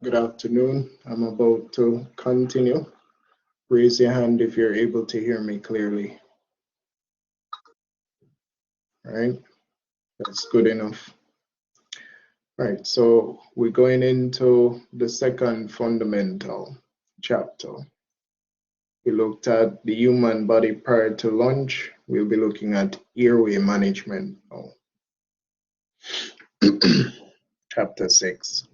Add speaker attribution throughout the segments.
Speaker 1: Good afternoon. I'm about to continue. Raise your hand if you're able to hear me clearly. All right, that's good enough. All right, so we're going into the second fundamental chapter. We looked at the human body prior to lunch. We'll be looking at airway management now. Chapter 6.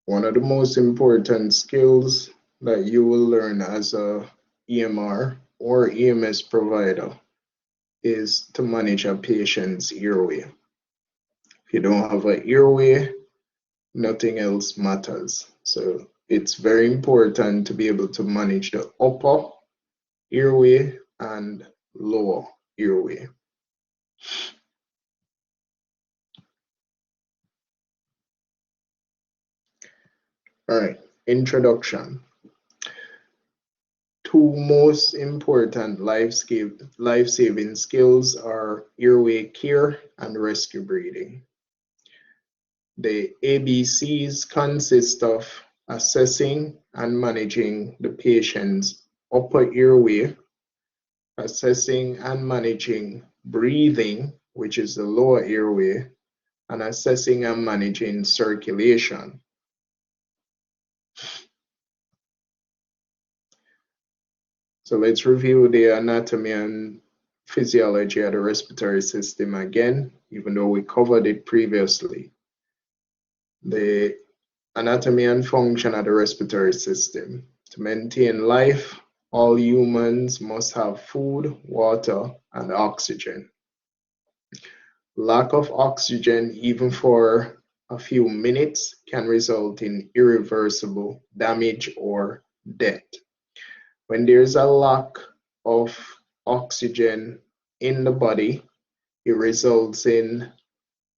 Speaker 1: One of the most important skills that you will learn as a EMR or EMS provider is to manage a patient's airway. If you don't have an airway, nothing else matters. So it's very important to be able to manage the upper airway and lower airway. All right, introduction. Two most important life-saving skills are airway care and rescue breathing. The ABCs consist of assessing and managing the patient's upper airway, assessing and managing breathing, which is the lower airway, and assessing and managing circulation. So let's review the anatomy and physiology of the respiratory system again, even though we covered it previously. The anatomy and function of the respiratory system. To maintain life, all humans must have food, water, and oxygen. Lack of oxygen, even for a few minutes, can result in irreversible damage or death. When there's a lack of oxygen in the body, it results in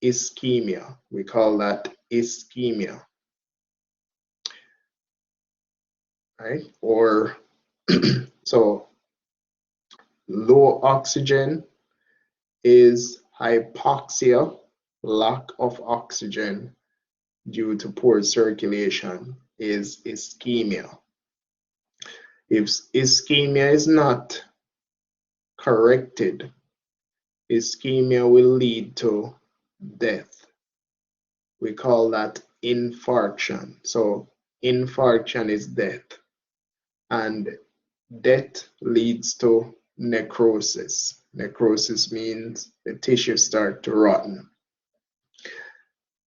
Speaker 1: ischemia. We call that ischemia. Right? Or so low oxygen is hypoxia, lack of oxygen due to poor circulation is ischemia. If ischemia is not corrected, ischemia will lead to death. We call that infarction. So infarction is death, and death leads to necrosis. Necrosis means the tissue starts to rotten.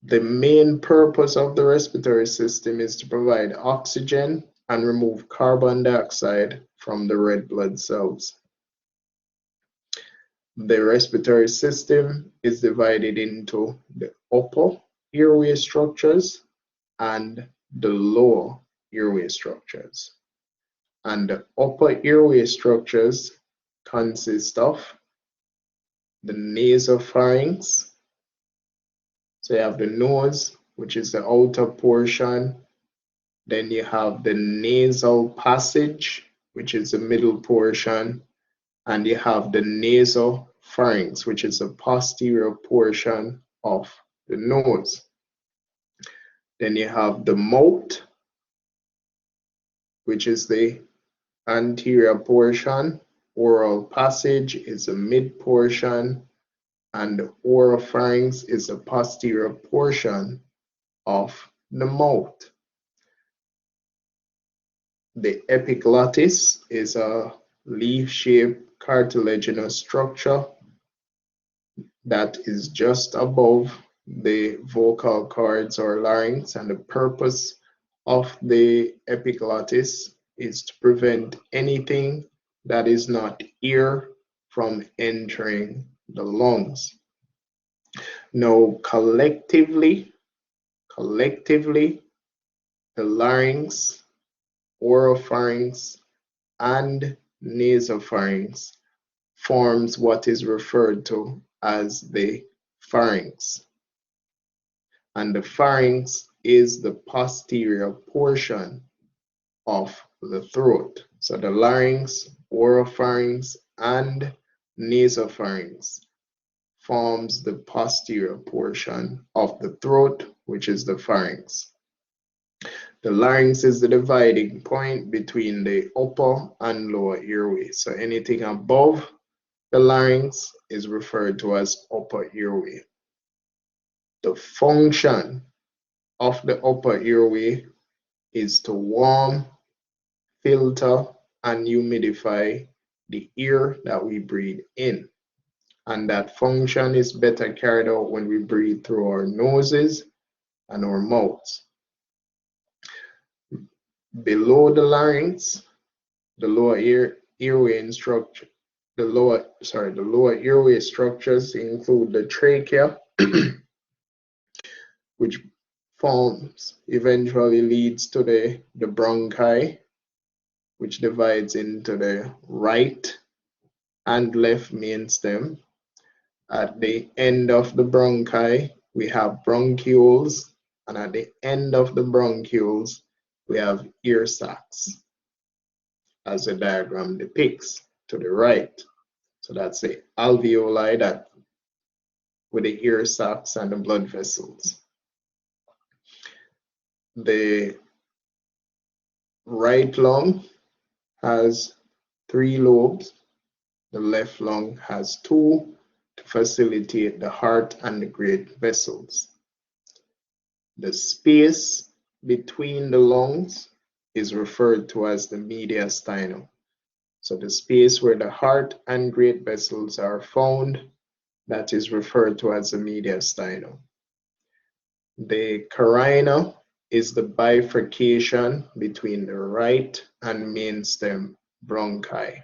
Speaker 1: The main purpose of the respiratory system is to provide oxygen and remove carbon dioxide from the red blood cells. The respiratory system is divided into the upper airway structures and the lower airway structures. And the upper airway structures consist of the nasopharynx. So you have the nose, which is the outer portion. Then you have the nasal passage, which is the middle portion. And you have the nasopharynx, which is the posterior portion of the nose. Then you have the mouth, which is the anterior portion. Oral passage is the mid portion, and the oropharynx is the posterior portion of the mouth. The epiglottis is a leaf-shaped cartilaginous structure that is just above the vocal cords or larynx, and the purpose of the epiglottis is to prevent anything that is not air from entering the lungs. Now, collectively, the larynx, oropharynx, and nasopharynx forms what is referred to as the pharynx. And the pharynx is the posterior portion of the throat. So the larynx, oropharynx, and nasopharynx forms the posterior portion of the throat, which is the pharynx. The larynx is the dividing point between the upper and lower airway. So anything above the larynx is referred to as upper airway. The function of the upper airway is to warm, filter, and humidify the air that we breathe in. And that function is better carried out when we breathe through our noses and our mouths. Below the larynx, the lower airway structure, the lower airway structures include the trachea, which forms eventually leads to the bronchi, which divides into the right and left main stem. At the end of the bronchi, we have bronchioles, and at the end of the bronchioles, we have ear sacs, as the diagram depicts to the right. So that's the alveoli that with the ear sacs and the blood vessels. The right lung has 3 lobes. The left lung has 2 to facilitate the heart and the great vessels. The space between the lungs is referred to as the mediastinum. So the space where the heart and great vessels are found, that is referred to as the mediastinum. The carina is the bifurcation between the right and main stem bronchi.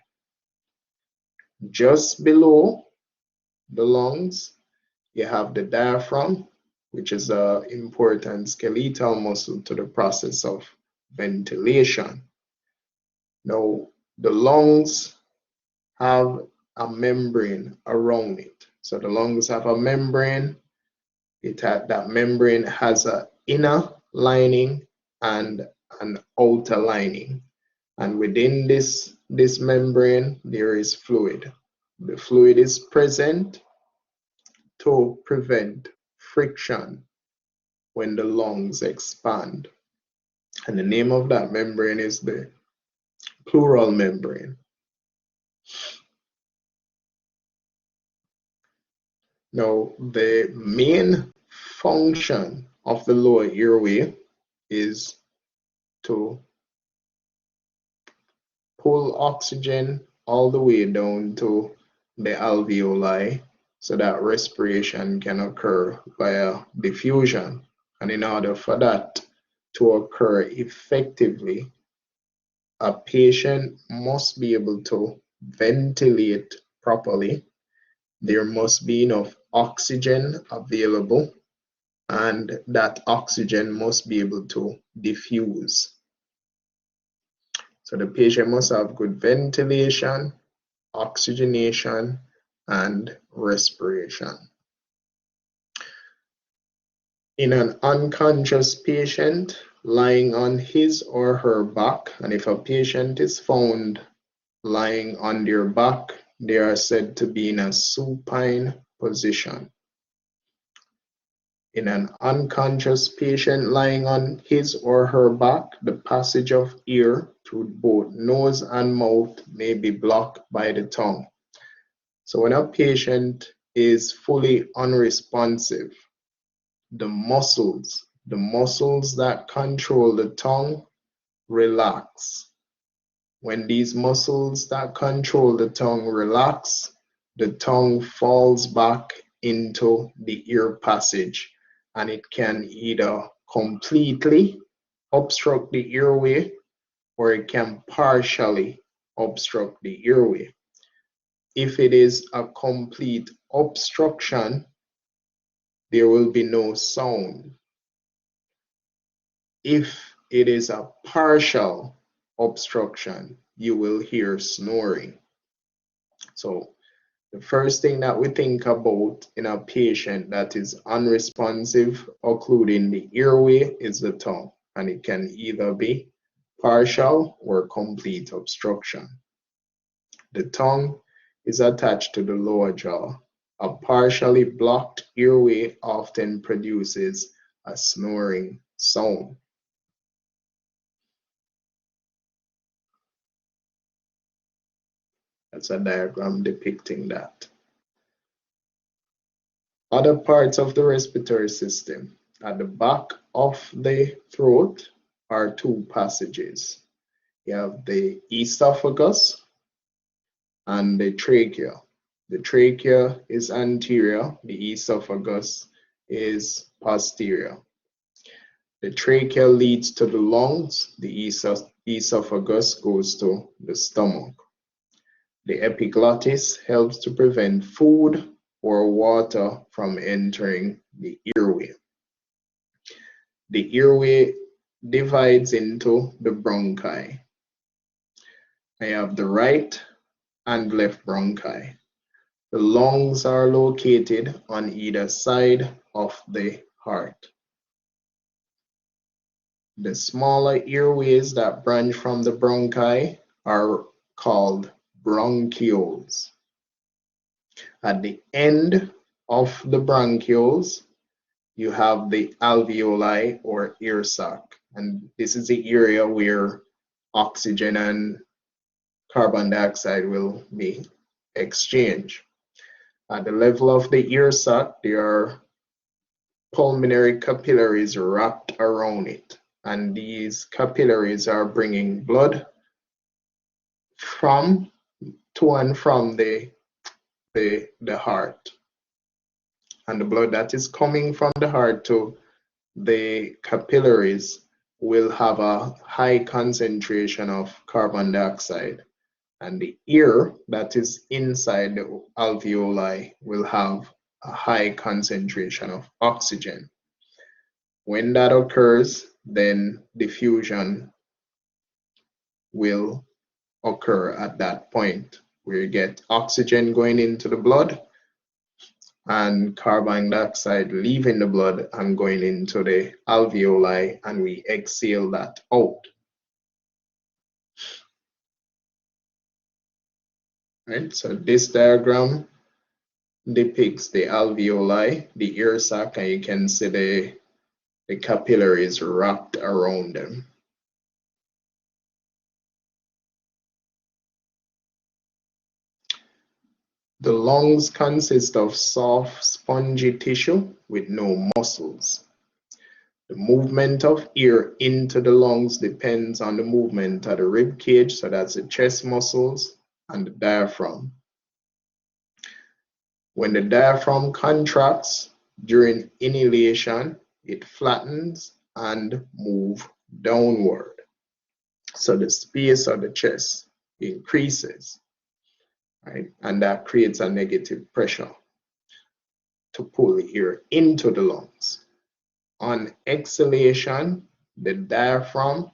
Speaker 1: Just below the lungs, you have the diaphragm, which is an important skeletal muscle to the process of ventilation. Now, the lungs have a membrane around it. So the lungs have a membrane. That membrane has an inner lining and an outer lining. And within this membrane, there is fluid. The fluid is present to prevent friction when the lungs expand. And the name of that membrane is the pleural membrane. Now, the main function of the lower airway is to pull oxygen all the way down to the alveoli so that respiration can occur via diffusion. And in order for that to occur effectively, a patient must be able to ventilate properly. There must be enough oxygen available, and that oxygen must be able to diffuse. So the patient must have good ventilation, oxygenation, and respiration. In an unconscious patient lying on his or her back, and if a patient is found lying on their back, they are said to be in a supine position. In an unconscious patient lying on his or her back, the passage of air through both nose and mouth may be blocked by the tongue. So when a patient is fully unresponsive, the muscles that control the tongue relax. When these muscles that control the tongue relax, the tongue falls back into the ear passage, and it can either completely obstruct the airway or it can partially obstruct the airway. If it is a complete obstruction, there will be no sound. If it is a partial obstruction, you will hear snoring. So the first thing that we think about in a patient that is unresponsive, occluding the airway, is the tongue, and it can either be partial or complete obstruction. The tongue is attached to the lower jaw, A partially blocked airway often produces a snoring sound. That's a diagram depicting that. Other parts of the respiratory system. At the back of the throat are two passages. You have the esophagus and the trachea. The trachea is anterior, the esophagus is posterior. The trachea leads to the lungs, the esophagus goes to the stomach. The epiglottis helps to prevent food or water from entering the airway. The airway divides into the bronchi. I have the right and left bronchi. The lungs are located on either side of the heart. The smaller airways that branch from the bronchi are called bronchioles. At the end of the bronchioles, you have the alveoli or air sac, and this is the area where oxygen and carbon dioxide will be exchanged. At the level of the air sac, there are pulmonary capillaries wrapped around it, and these capillaries are bringing blood from to and from the heart. And the blood that is coming from the heart to the capillaries will have a high concentration of carbon dioxide, and the air that is inside the alveoli will have a high concentration of oxygen. When that occurs, then diffusion will occur at that point, where you get oxygen going into the blood and carbon dioxide leaving the blood and going into the alveoli, and we exhale that out. Right, so this diagram depicts the alveoli, the air sac, and you can see the capillaries wrapped around them. The lungs consist of soft, spongy tissue with no muscles. The movement of air into the lungs depends on the movement of the rib cage, so that's the chest muscles, and the diaphragm. When the diaphragm contracts during inhalation, it flattens and moves downward. So the space of the chest increases. Right? And that creates a negative pressure to pull the air into the lungs. On exhalation, the diaphragm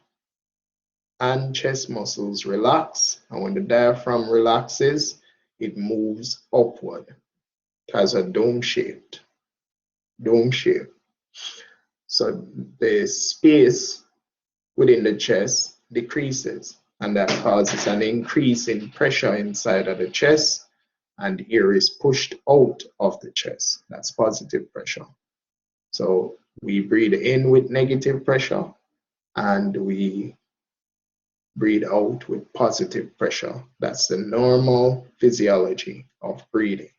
Speaker 1: and chest muscles relax, and when the diaphragm relaxes, it moves upward. It has a dome shape. So the space within the chest decreases, and that causes an increase in pressure inside of the chest, and air is pushed out of the chest. That's positive pressure. So we breathe in with negative pressure, and we breathe out with positive pressure. That's the normal physiology of breathing.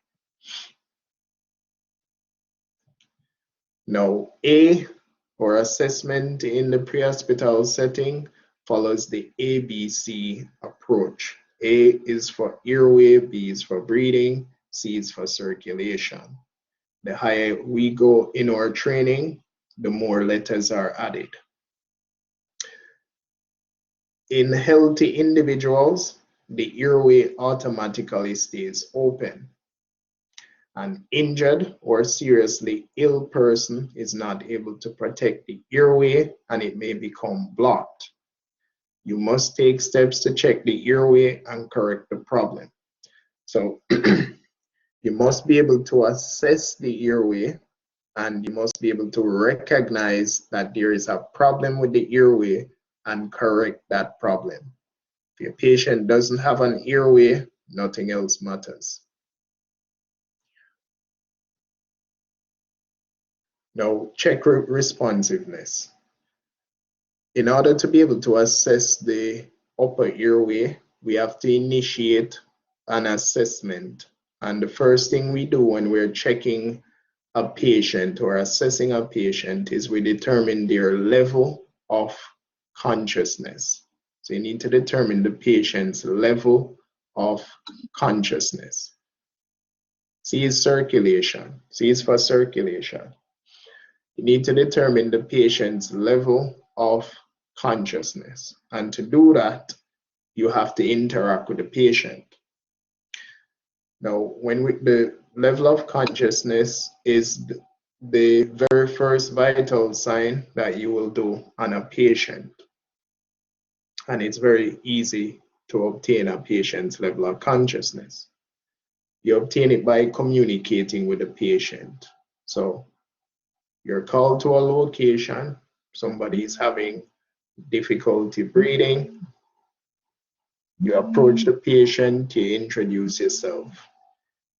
Speaker 1: Now, A, or assessment in the pre-hospital setting, follows the ABC approach. A is for airway, B is for breathing, C is for circulation. The higher we go in our training, the more letters are added. In healthy individuals, the airway automatically stays open. An injured or seriously ill person is not able to protect the airway, and it may become blocked. You must take steps to check the airway and correct the problem. So you must be able to assess the airway, and you must be able to recognize that there is a problem with the airway and correct that problem. If your patient doesn't have an airway, nothing else matters. Now, check responsiveness. In order to be able to assess the upper airway, we have to initiate an assessment. And the first thing we do when we're checking a patient or assessing a patient is we determine their level of consciousness. So you need to determine the patient's level of consciousness. C is circulation. C is for circulation. You need to determine the patient's level of consciousness. And to do that, you have to interact with the patient. Now, when the level of consciousness is the very first vital sign that you will do on a patient. And it's very easy to obtain a patient's level of consciousness. You obtain it by communicating with the patient. So you're called to a location, somebody is having difficulty breathing. You approach the patient, you introduce yourself.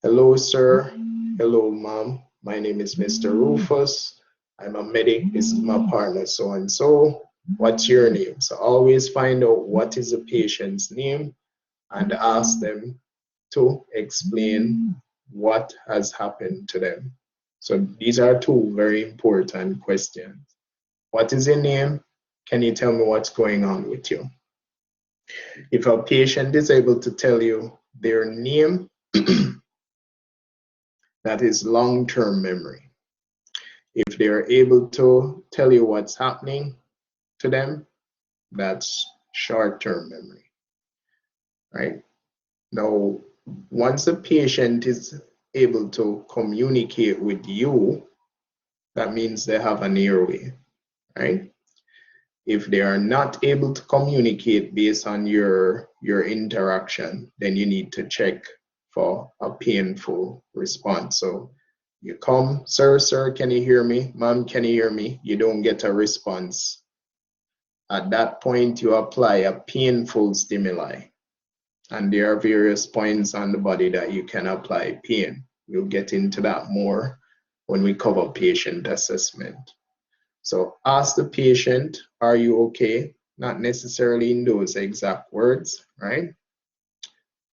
Speaker 1: Hello, sir. Hello, ma'am. My name is Mr. Rufus. I'm a medic. This is my partner, so and so. What's your name? So always find out what is the patient's name and ask them to explain what has happened to them. So these are two very important questions. What is your name? Can you tell me what's going on with you? If a patient is able to tell you their name, that is long-term memory. If they are able to tell you what's happening to them, that's short-term memory, right? Now, once a patient is able to communicate with you, that means they have an airway, right? If they are not able to communicate based on your interaction, then you need to check for a painful response. So you come, sir, can you hear me? Ma'am, can you hear me? You don't get a response. At that point, you apply a painful stimuli. And there are various points on the body that you can apply pain. We'll get into that more when we cover patient assessment. So ask the patient, are you okay? Not necessarily in those exact words, right?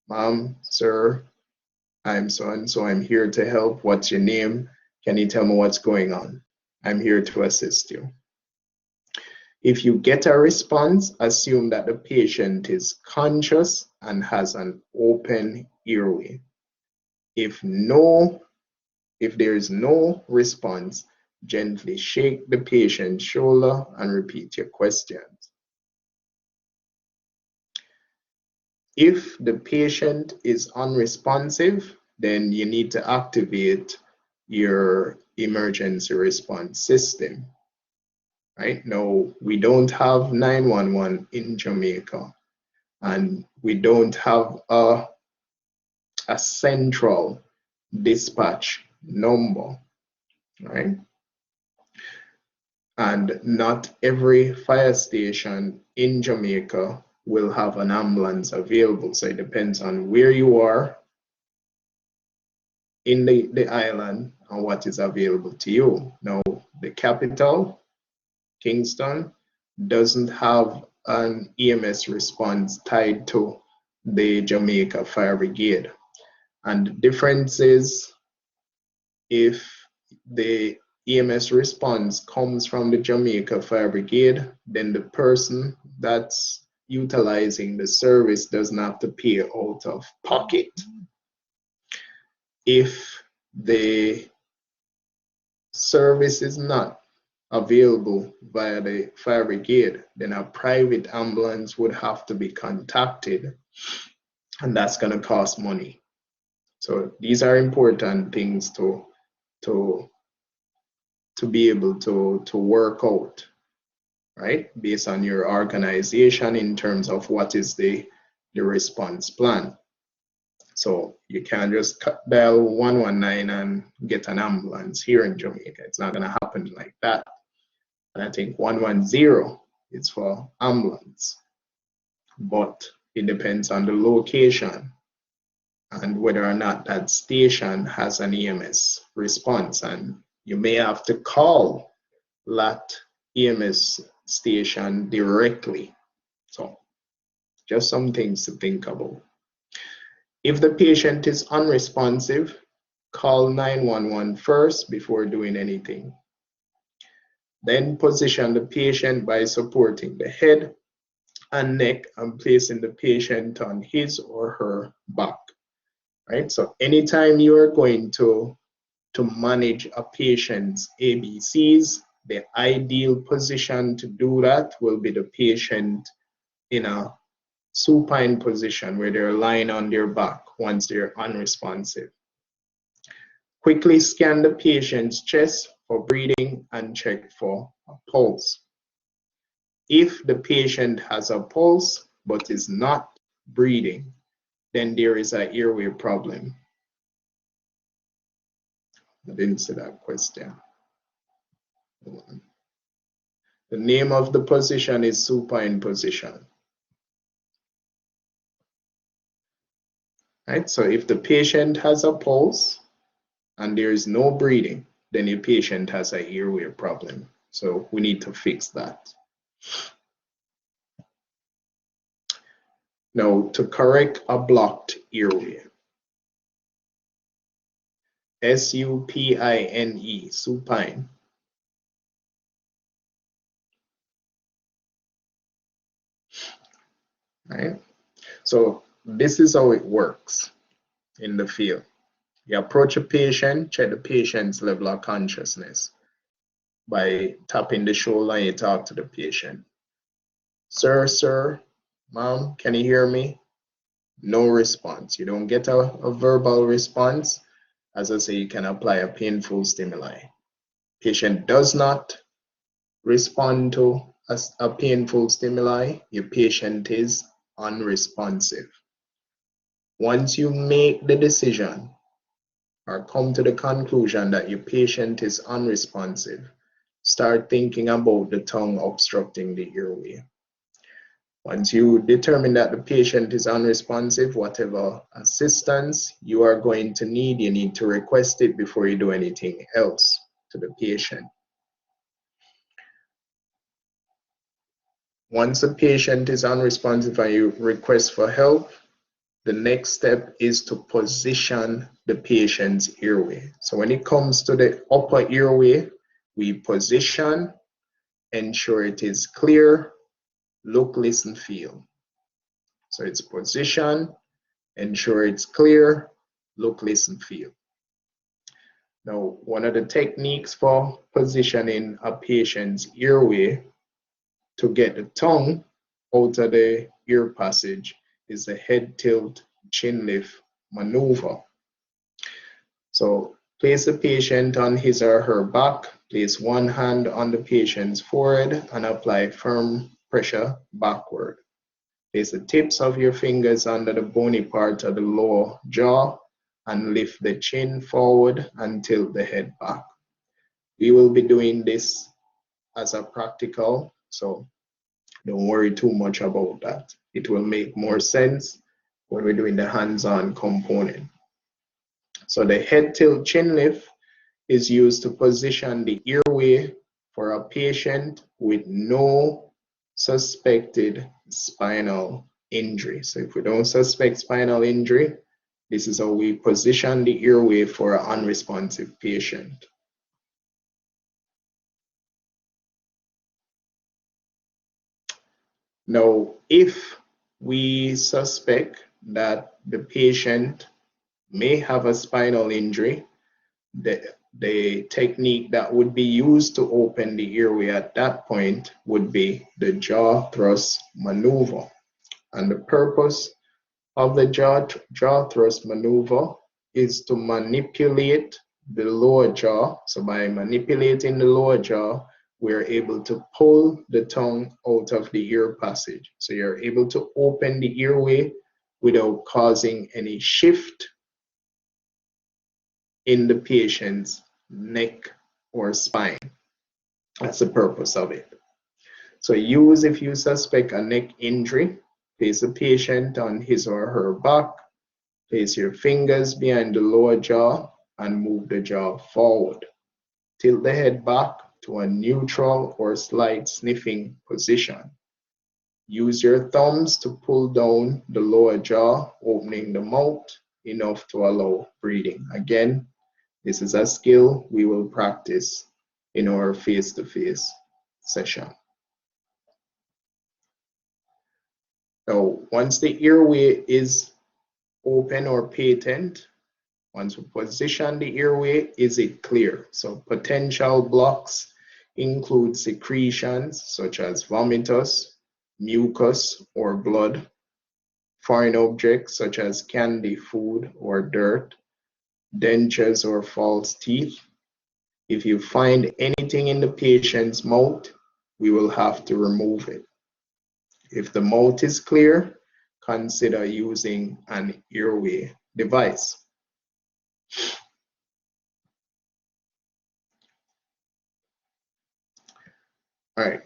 Speaker 1: Mom, sir, I'm so and so, I'm here to help. What's your name? Can you tell me what's going on? I'm here to assist you. If you get a response, assume that the patient is conscious and has an open airway. If there is no response, gently shake the patient's shoulder and repeat your questions. If the patient is unresponsive, then you need to activate your emergency response system. Right now, we don't have 911 in Jamaica, and we don't have a central dispatch number, right? And not every fire station in Jamaica will have an ambulance available. So it depends on where you are in the island and what is available to you. Now, the capital, Kingston, doesn't have an EMS response tied to the Jamaica Fire Brigade. And the difference is if the EMS response comes from the Jamaica Fire Brigade, then the person that's utilizing the service doesn't have to pay out of pocket. If the service is not available via the fire brigade, then a private ambulance would have to be contacted, and that's going to cost money. So these are important things to be able to work out, right, based on your organization in terms of what is the response plan. So you can't just dial 119 and get an ambulance here in Jamaica. It's not going to happen like that. And I think 110 is for ambulance, but it depends on the location and whether or not that station has an EMS response. And You may have to call that EMS station directly. So just some things to think about. If the patient is unresponsive, call 911 first before doing anything. Then position the patient by supporting the head and neck and placing the patient on his or her back. Right? So anytime you are going to manage a patient's ABCs, the ideal position to do that will be the patient in a supine position where they're lying on their back once they're unresponsive. Quickly scan the patient's chest for breathing and check for a pulse. If the patient has a pulse but is not breathing, then there is an airway problem. I didn't see that question. The name of the position is supine position. Right? So if the patient has a pulse and there is no breathing, then the patient has an airway problem. So we need to fix that. Now, to correct a blocked airway, S-U-P-I-N-E, supine. Right? So this is how it works in the field. You approach a patient, check the patient's level of consciousness by tapping the shoulder and you talk to the patient. Sir, ma'am, can you hear me? No response. You don't get a verbal response. As I say, you can apply a painful stimuli. Patient does not respond to a painful stimuli, your patient is unresponsive. Once you make the decision or come to the conclusion that your patient is unresponsive, start thinking about the tongue obstructing the airway. Once you determine that the patient is unresponsive, whatever assistance you are going to need, you need to request it before you do anything else to the patient. Once the patient is unresponsive and you request for help, the next step is to position the patient's airway. So when it comes to the upper airway, we position, ensure it is clear, look, listen, feel. So it's position, ensure it's clear, look, listen, feel. Now, one of the techniques for positioning a patient's airway to get the tongue out of the ear passage is the head tilt chin lift maneuver. So place the patient on his or her back, place one hand on the patient's forehead and apply firm pressure backward. Place the tips of your fingers under the bony part of the lower jaw and lift the chin forward and tilt the head back. We will be doing this as a practical, so don't worry too much about that. It will make more sense when we're doing the hands-on component. So the head tilt chin lift is used to position the airway for a patient with no suspected spinal injury. So if we don't suspect spinal injury, this is how we position the airway for an unresponsive patient. Now, if we suspect that the patient may have a spinal injury, the technique that would be used to open the airway at that point would be the jaw thrust maneuver. And the purpose of the jaw thrust maneuver is to manipulate the lower jaw. So by manipulating the lower jaw, we're able to pull the tongue out of the ear passage. So you're able to open the airway without causing any shift in the patient's neck or spine. That's the purpose of it. So if you suspect a neck injury, place the patient on his or her back, place your fingers behind the lower jaw and move the jaw forward. Tilt the head back to a neutral or slight sniffing position. Use your thumbs to pull down the lower jaw, opening the mouth enough to allow breathing. Again, this is a skill we will practice in our face-to-face session. Now, once the airway is open or patent, once we position the airway, is it clear? So potential blocks include secretions such as vomitus, mucus or blood, foreign objects such as candy, food or dirt, dentures or false teeth. If you find anything in the patient's mouth, we will have to remove it. If the mouth is clear, consider using an airway device. All right.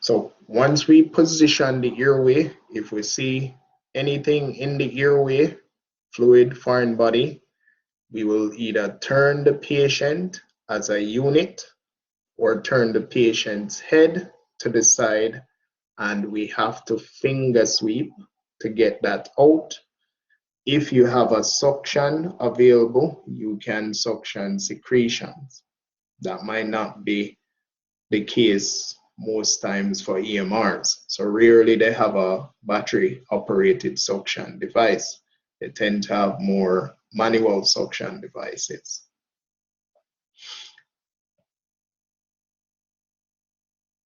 Speaker 1: So once we position the airway, if we see anything in the airway, fluid, foreign body, we will either turn the patient as a unit or turn the patient's head to the side, and we have to finger sweep to get that out. If you have a suction available, you can suction secretions. That might not be the case most times for EMRs. So rarely they have a battery operated suction device. They tend to have more manual suction devices.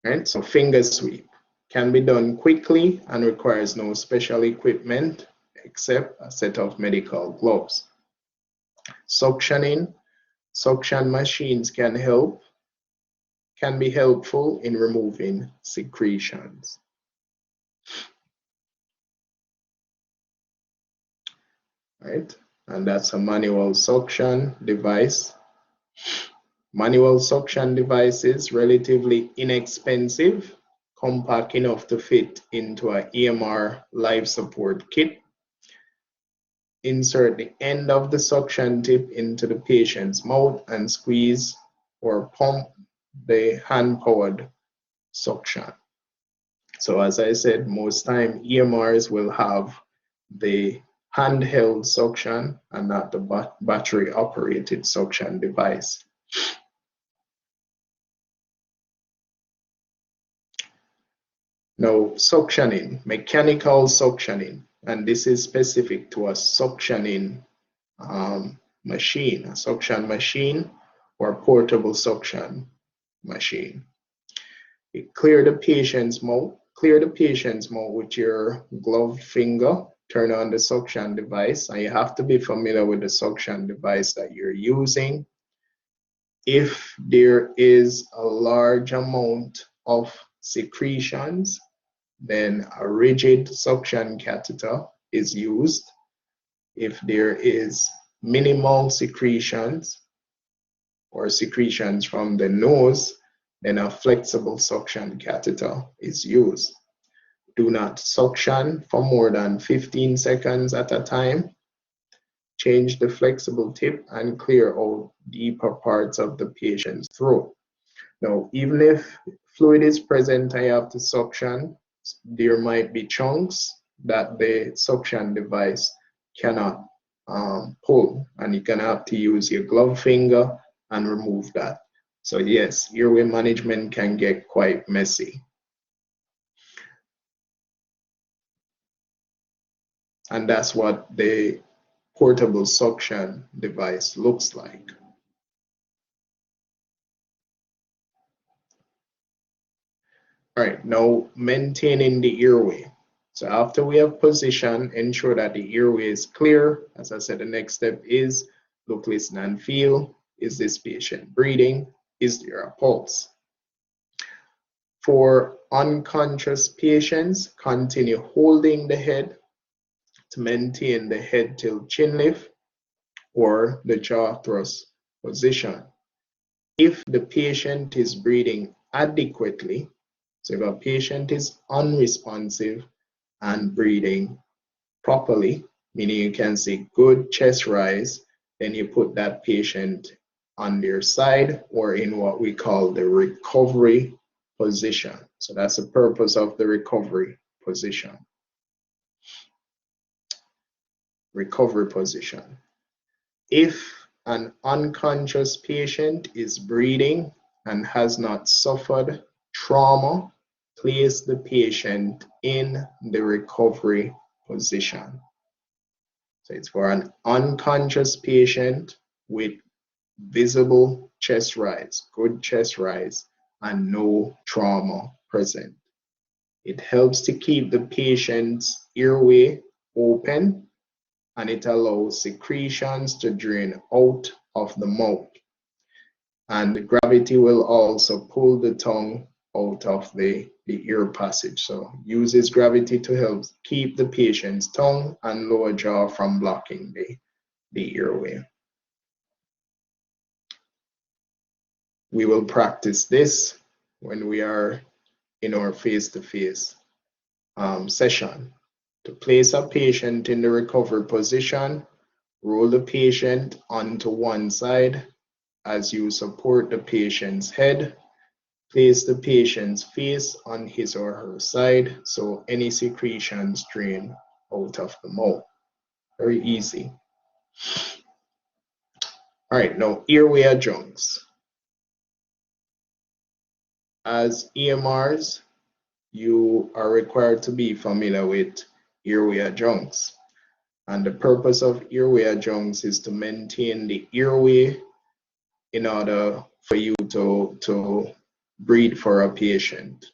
Speaker 1: Right, so finger sweep can be done quickly and requires no special equipment except a set of medical gloves. Suctioning, suction machines can be helpful in removing secretions. Right, and that's a manual suction device. Manual suction devices, relatively inexpensive, compact enough to fit into an EMR life support kit. Insert the end of the suction tip into the patient's mouth and squeeze or pump the hand-powered suction. So as I said, most time EMRs will have the handheld suction and not the battery operated suction device. Now, suctioning, mechanical suctioning, and this is specific to a suctioning machine, a suction machine or portable suction machine. Clear the patient's mouth with your gloved finger, turn on the suction device, and you have to be familiar with the suction device that you're using. If there is a large amount of secretions, then a rigid suction catheter is used. If there is minimal secretions or secretions from the nose, then a flexible suction catheter is used. Do not suction for more than 15 seconds at a time. Change the flexible tip and clear out deeper parts of the patient's throat. Now, even if fluid is present and you have to suction, there might be chunks that the suction device cannot pull, and you're gonna have to use your glove finger and remove that. So yes, airway management can get quite messy. And that's what the portable suction device looks like. All right, now maintaining the airway. So after we have positioned, ensure that the airway is clear. As I said, the next step is look, listen, and feel. Is this patient breathing? Is there a pulse? For unconscious patients, continue holding the head to maintain the head tilt chin lift or the jaw thrust position. If the patient is breathing adequately, so if a patient is unresponsive and breathing properly, meaning you can see good chest rise, then you put that patient on their side or in what we call the recovery position. So that's the purpose of the recovery position. Recovery position. If an unconscious patient is breathing and has not suffered trauma, place the patient in the recovery position. So it's for an unconscious patient with visible chest rise, good chest rise, and no trauma present. It helps to keep the patient's airway open, and it allows secretions to drain out of the mouth. And gravity will also pull the tongue out of the ear passage. So uses gravity to help keep the patient's tongue and lower jaw from blocking the airway. We will practice this when we are in our face-to-face session. To place a patient in the recovery position, roll the patient onto one side as you support the patient's head. Place the patient's face on his or her side so any secretions drain out of the mouth. Very easy. All right, now airway adjuncts. As EMRs, you are required to be familiar with airway adjuncts. And the purpose of airway adjuncts is to maintain the airway in order for you to breathe for a patient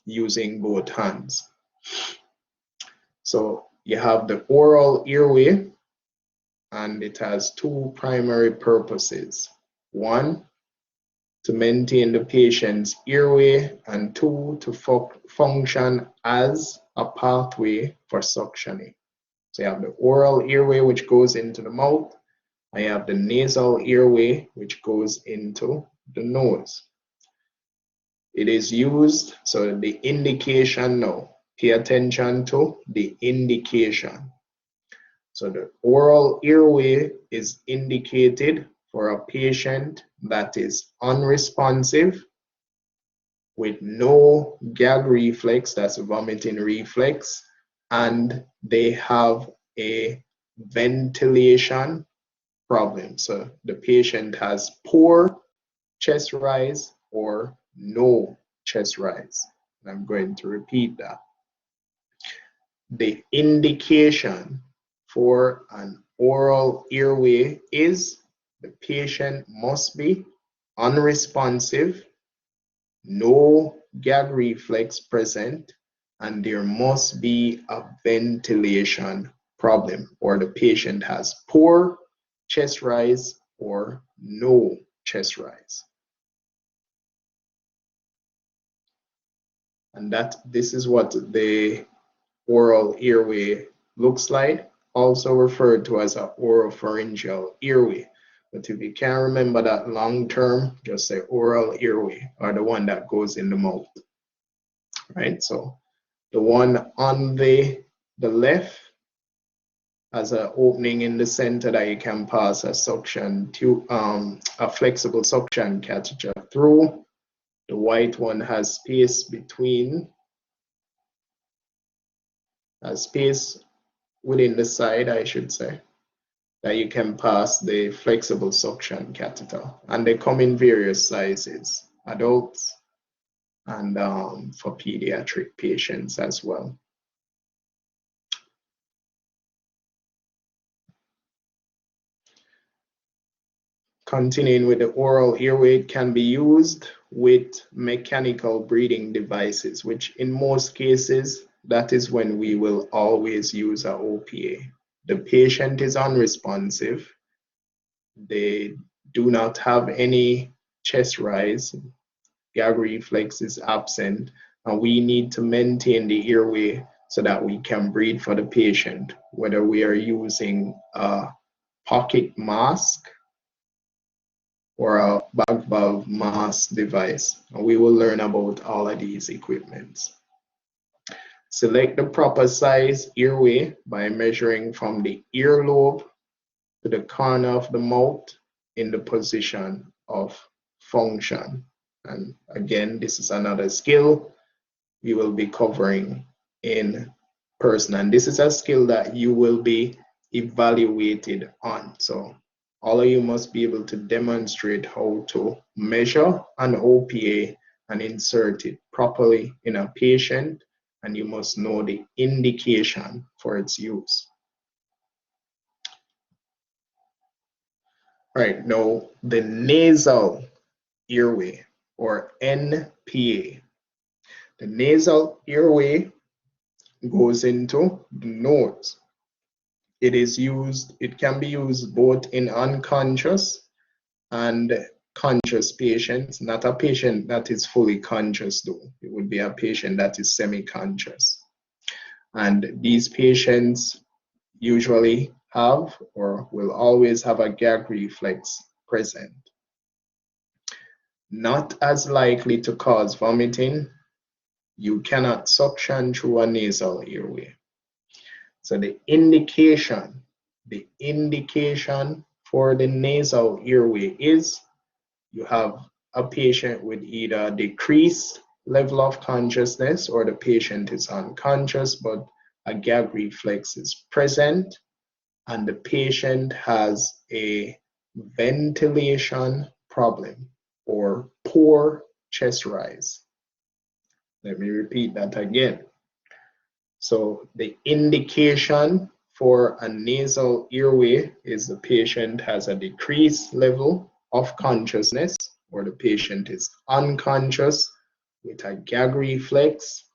Speaker 1: using both hands. So you have the oral airway, and it has two primary purposes. One, to maintain the patient's airway, and two, to function as a pathway for suctioning. So you have the oral airway, which goes into the mouth. I have the nasal airway, which goes into the nose. It is used, so the indication now, pay attention to the indication. So the oral airway is indicated for a patient that is unresponsive with no gag reflex, that's a vomiting reflex, and they have a ventilation problem. So the patient has poor chest rise or no chest rise. And I'm going to repeat that. The indication for an oral airway is the patient must be unresponsive, no gag reflex present, and there must be a ventilation problem, or the patient has poor chest rise or no chest rise. And this is what the oral airway looks like, also referred to as an oropharyngeal airway. But if you can't remember that long term, just say oral airway, or the one that goes in the mouth. Right? So the one on the left has an opening in the center that you can pass a suction tube, a flexible suction catheter through. The white one has space between, space within the side, I should say, that you can pass the flexible suction catheter. And they come in various sizes, adults and for pediatric patients as well. Continuing with the oral airway, it can be used with mechanical breathing devices, which in most cases, that is when we will always use a OPA. The patient is unresponsive. They do not have any chest rise. Gag reflex is absent, and we need to maintain the airway so that we can breathe for the patient, whether we are using a pocket mask or a bag valve mask device. And we will learn about all of these equipments. Select the proper size airway by measuring from the earlobe to the corner of the mouth in the position of function. And again, this is another skill we will be covering in person. And this is a skill that you will be evaluated on. So all of you must be able to demonstrate how to measure an OPA and insert it properly in a patient, and you must know the indication for its use. Right, now the nasal airway, or NPA. The nasal airway goes into the nose. It can be used both in unconscious and conscious patients, not a patient that is fully conscious though. It would be a patient that is semi-conscious. And these patients usually have or will always have a gag reflex present. Not as likely to cause vomiting. You cannot suction through a nasal airway. So the indication for the nasal airway is you have a patient with either decreased level of consciousness, or the patient is unconscious but a gag reflex is present, and the patient has a ventilation problem or poor chest rise. Let me repeat that again. So the indication for a nasal airway is the patient has a decreased level of consciousness, or the patient is unconscious with a gag reflex,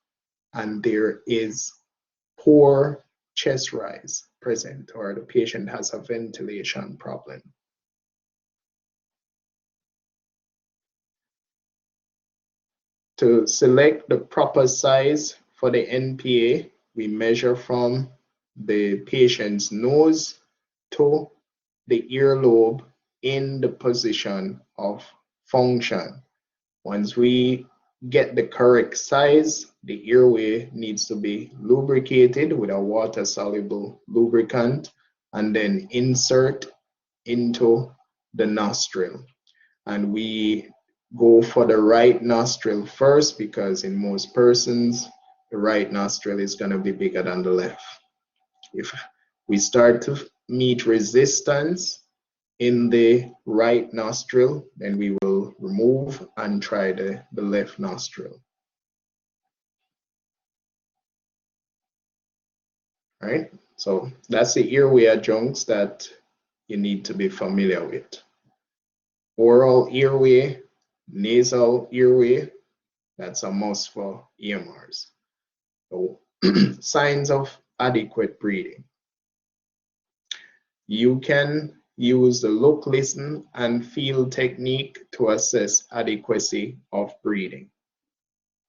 Speaker 1: and there is poor chest rise present, or the patient has a ventilation problem. To select the proper size for the NPA, we measure from the patient's nose to the earlobe in the position of function. Once we get the correct size, the airway needs to be lubricated with a water-soluble lubricant and then insert into the nostril. And we go for the right nostril first, because in most persons, the right nostril is going to be bigger than the left. If we start to meet resistance in the right nostril, then we will remove and try the left nostril. All right, so that's the airway adjuncts that you need to be familiar with. Oral airway, nasal airway, that's a must for EMRs. So signs of adequate breathing. You can use the look, listen, and feel technique to assess adequacy of breathing.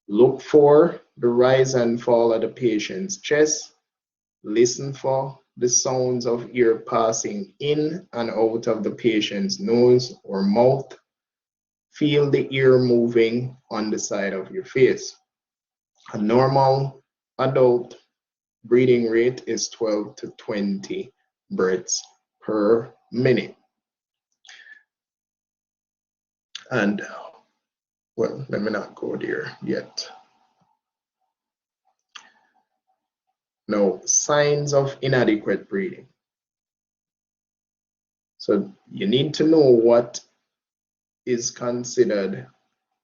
Speaker 1: Look for the rise and fall of the patient's chest. Listen for the sounds of air passing in and out of the patient's nose or mouth. Feel the air moving on the side of your face. A normal adult breathing rate is 12 to 20 breaths per minute. And well, let me not go there yet. Now, signs of inadequate breathing. So you need to know what is considered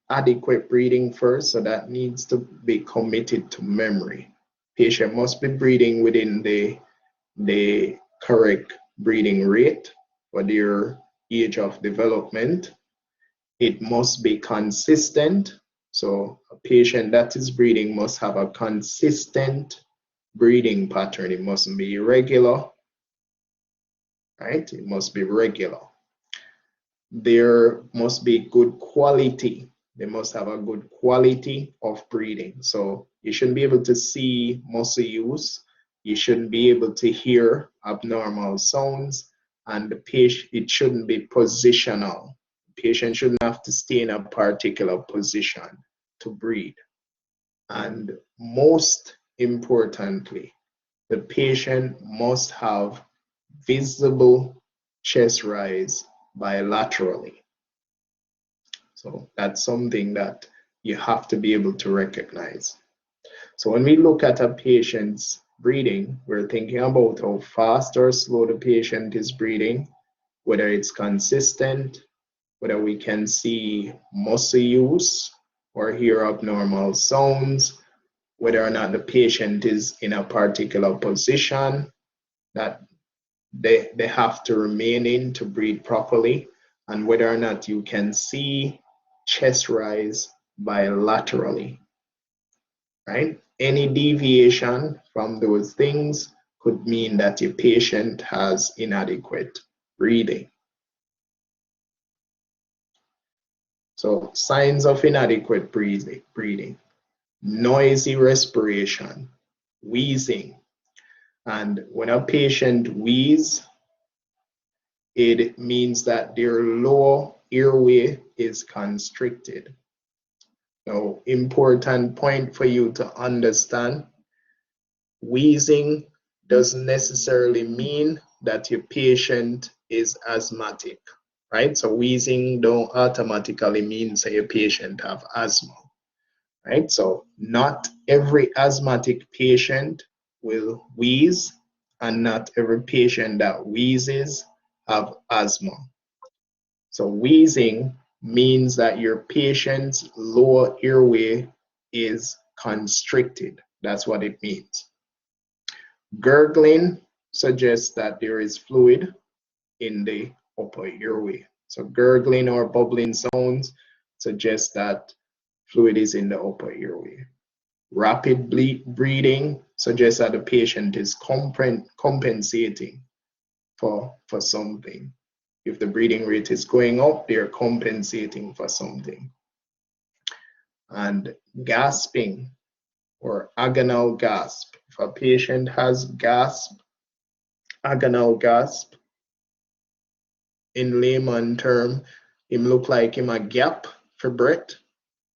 Speaker 1: adequate breathing first, so that needs to be committed to memory. Patient must be breathing within the correct breathing rate for their age of development. It must be consistent. So a patient that is breathing must have a consistent breathing pattern. It mustn't be irregular, right? It must be regular. There must be good quality. They must have a good quality of breathing. So you shouldn't be able to see muscle use. You shouldn't be able to hear abnormal sounds, and the patient, it shouldn't be positional. The patient shouldn't have to stay in a particular position to breathe. And most importantly, the patient must have visible chest rise bilaterally. So that's something that you have to be able to recognize. So when we look at a patient's breathing, we're thinking about how fast or slow the patient is breathing, whether it's consistent, whether we can see muscle use or hear abnormal sounds, whether or not the patient is in a particular position that they have to remain in to breathe properly, and whether or not you can see chest rise bilaterally, right? Any deviation from those things could mean that your patient has inadequate breathing. So signs of inadequate breathing, noisy respiration, wheezing. And when a patient wheezes, it means that their lower airway is constricted. Now, important point for you to understand, wheezing doesn't necessarily mean that your patient is asthmatic, right? So wheezing don't automatically mean that your patient have asthma, right? So not every asthmatic patient will wheeze, and not every patient that wheezes have asthma. So wheezing means that your patient's lower airway is constricted. That's what it means. Gurgling suggests that there is fluid in the upper airway. So gurgling or bubbling sounds suggest that fluid is in the upper airway. Rapid breathing suggests that the patient is compensating for something. If the breathing rate is going up, they're compensating for something. And gasping or agonal gasp. If a patient has agonal gasp, in layman term, him look like him a gap for breath,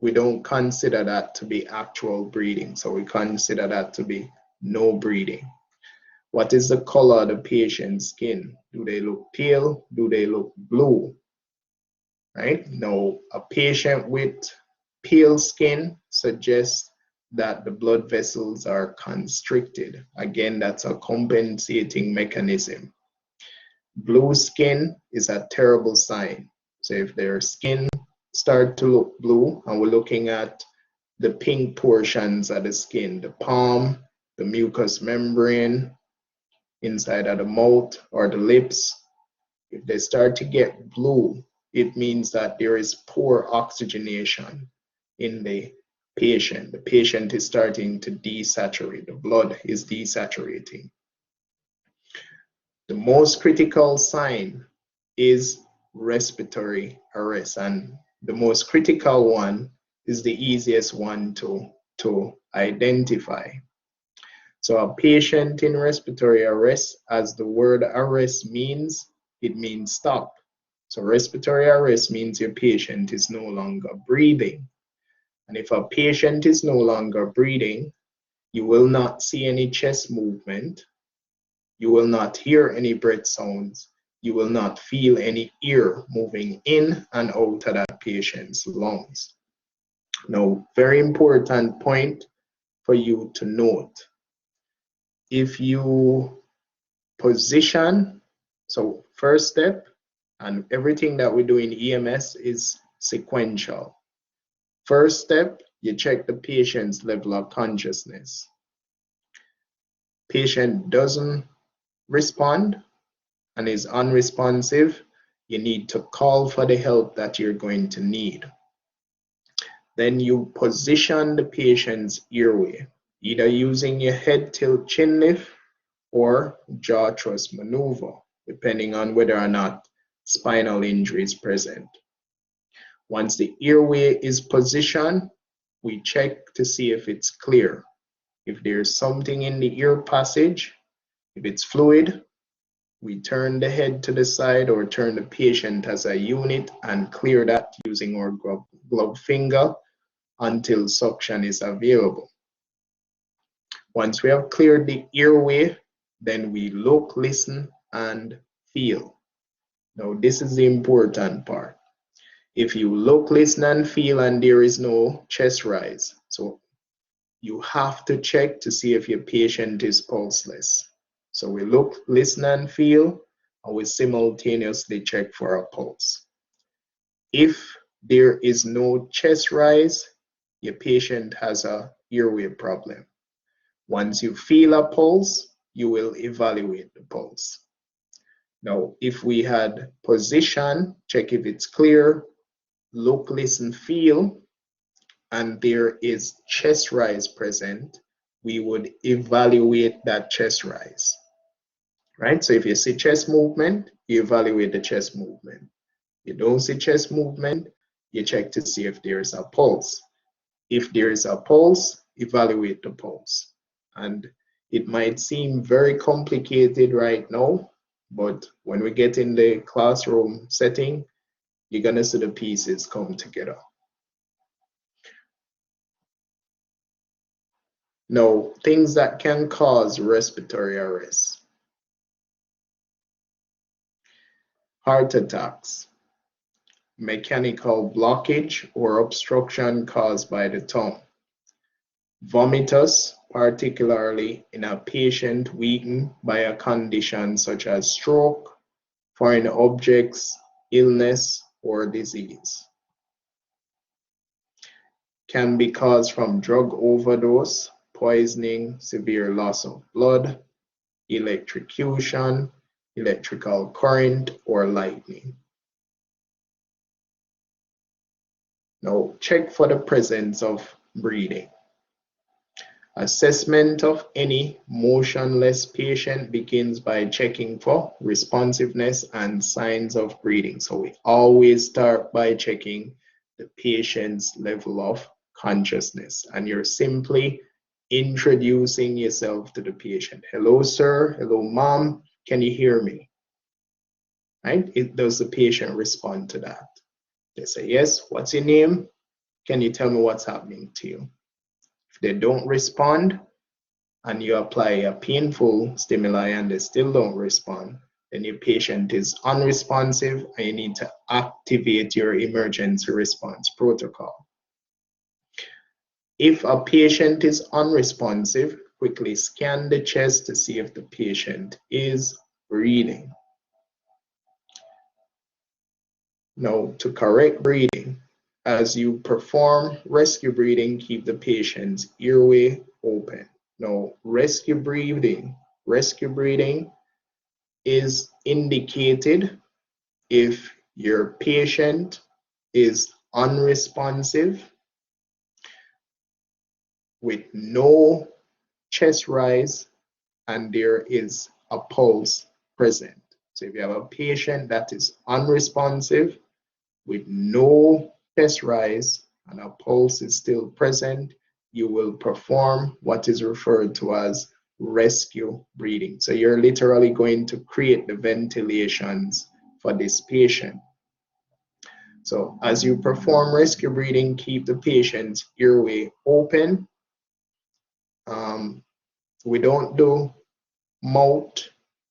Speaker 1: we don't consider that to be actual breathing. So we consider that to be no breathing. What is the color of the patient's skin? Do they look pale? Do they look blue? Right? Now, a patient with pale skin suggests that the blood vessels are constricted. Again, that's a compensating mechanism. Blue skin is a terrible sign. So if their skin start to look blue, and we're looking at the pink portions of the skin, the palm, the mucous membrane, inside of the mouth or the lips, if they start to get blue, it means that there is poor oxygenation in the patient. The patient is starting to desaturate. The blood is desaturating. The most critical sign is respiratory arrest, and the most critical one is the easiest one to identify. So a patient in respiratory arrest, as the word arrest means, it means stop. So respiratory arrest means your patient is no longer breathing. And if a patient is no longer breathing, you will not see any chest movement. You will not hear any breath sounds. You will not feel any air moving in and out of that patient's lungs. Now, very important point for you to note. If you position, so first step, and everything that we do in EMS is sequential. First step, you check the patient's level of consciousness. Patient doesn't respond and is unresponsive, you need to call for the help that you're going to need. Then you position the patient's airway, either using your head tilt chin lift or jaw thrust maneuver, depending on whether or not spinal injury is present. Once the airway is positioned, we check to see if it's clear. If there's something in the ear passage, if it's fluid, we turn the head to the side or turn the patient as a unit and clear that using our glove finger until suction is available. Once we have cleared the airway, then we look, listen, and feel. Now, this is the important part. If you look, listen, and feel, and there is no chest rise, so you have to check to see if your patient is pulseless. So we look, listen, and feel, and we simultaneously check for a pulse. If there is no chest rise, your patient has an airway problem. Once you feel a pulse, you will evaluate the pulse. Now, if we had position, check if it's clear, look, listen, feel, and there is chest rise present, we would evaluate that chest rise, right? So if you see chest movement, you evaluate the chest movement. You don't see chest movement, you check to see if there is a pulse. If there is a pulse, evaluate the pulse. And it might seem very complicated right now, but when we get in the classroom setting, you're gonna see the pieces come together. Now, things that can cause respiratory arrest. Heart attacks, mechanical blockage or obstruction caused by the tongue, vomitus, particularly in a patient weakened by a condition such as stroke, foreign objects, illness, or disease. Can be caused from drug overdose, poisoning, severe loss of blood, electrocution, electrical current, or lightning. Now, check for the presence of breathing. Assessment of any motionless patient begins by checking for responsiveness and signs of breathing. So we always start by checking the patient's level of consciousness, and you're simply introducing yourself to the patient. Hello, sir. Hello, mom. Can you hear me? Right? Does the patient respond to that? They say, yes. What's your name? Can you tell me what's happening to you? If they don't respond and you apply a painful stimuli and they still don't respond, then your patient is unresponsive and you need to activate your emergency response protocol. If a patient is unresponsive, quickly scan the chest to see if the patient is breathing. Now, to correct breathing, as you perform rescue breathing, keep the patient's airway open. Now, rescue breathing is indicated if your patient is unresponsive with no chest rise and there is a pulse present. So if you have a patient that is unresponsive with no chest rise and a pulse is still present, you will perform what is referred to as rescue breathing. So you're literally going to create the ventilations for this patient. So as you perform rescue breathing, keep the patient's airway open. We don't do mouth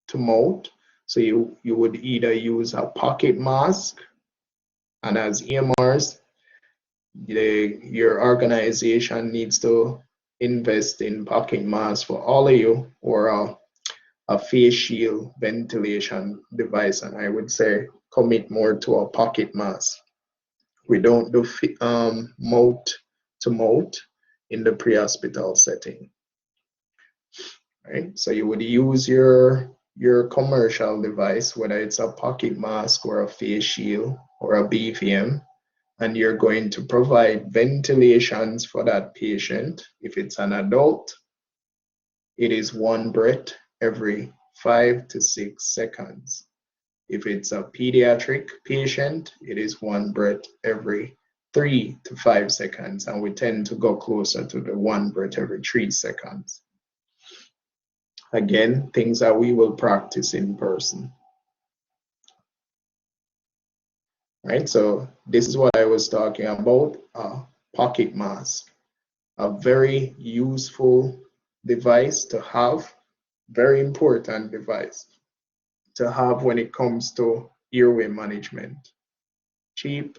Speaker 1: to mouth. So you would either use a pocket mask, and as EMRs, your organization needs to invest in pocket masks for all of you, or a face shield ventilation device, and I would say commit more to a pocket mask. We don't do mouth to mouth in the pre-hospital setting. Right? So you would use your commercial device, whether it's a pocket mask or a face shield or a BVM, and you're going to provide ventilations for that patient. If it's an adult, it is 1 breath every 5 to 6 seconds. If it's a pediatric patient, it is 1 breath every 3 to 5 seconds, and we tend to go closer to the 1 breath every 3 seconds. Again, things that we will practice in person. Right, so this is what I was talking about, a pocket mask. A very useful device to have, very important device to have when it comes to airway management. Cheap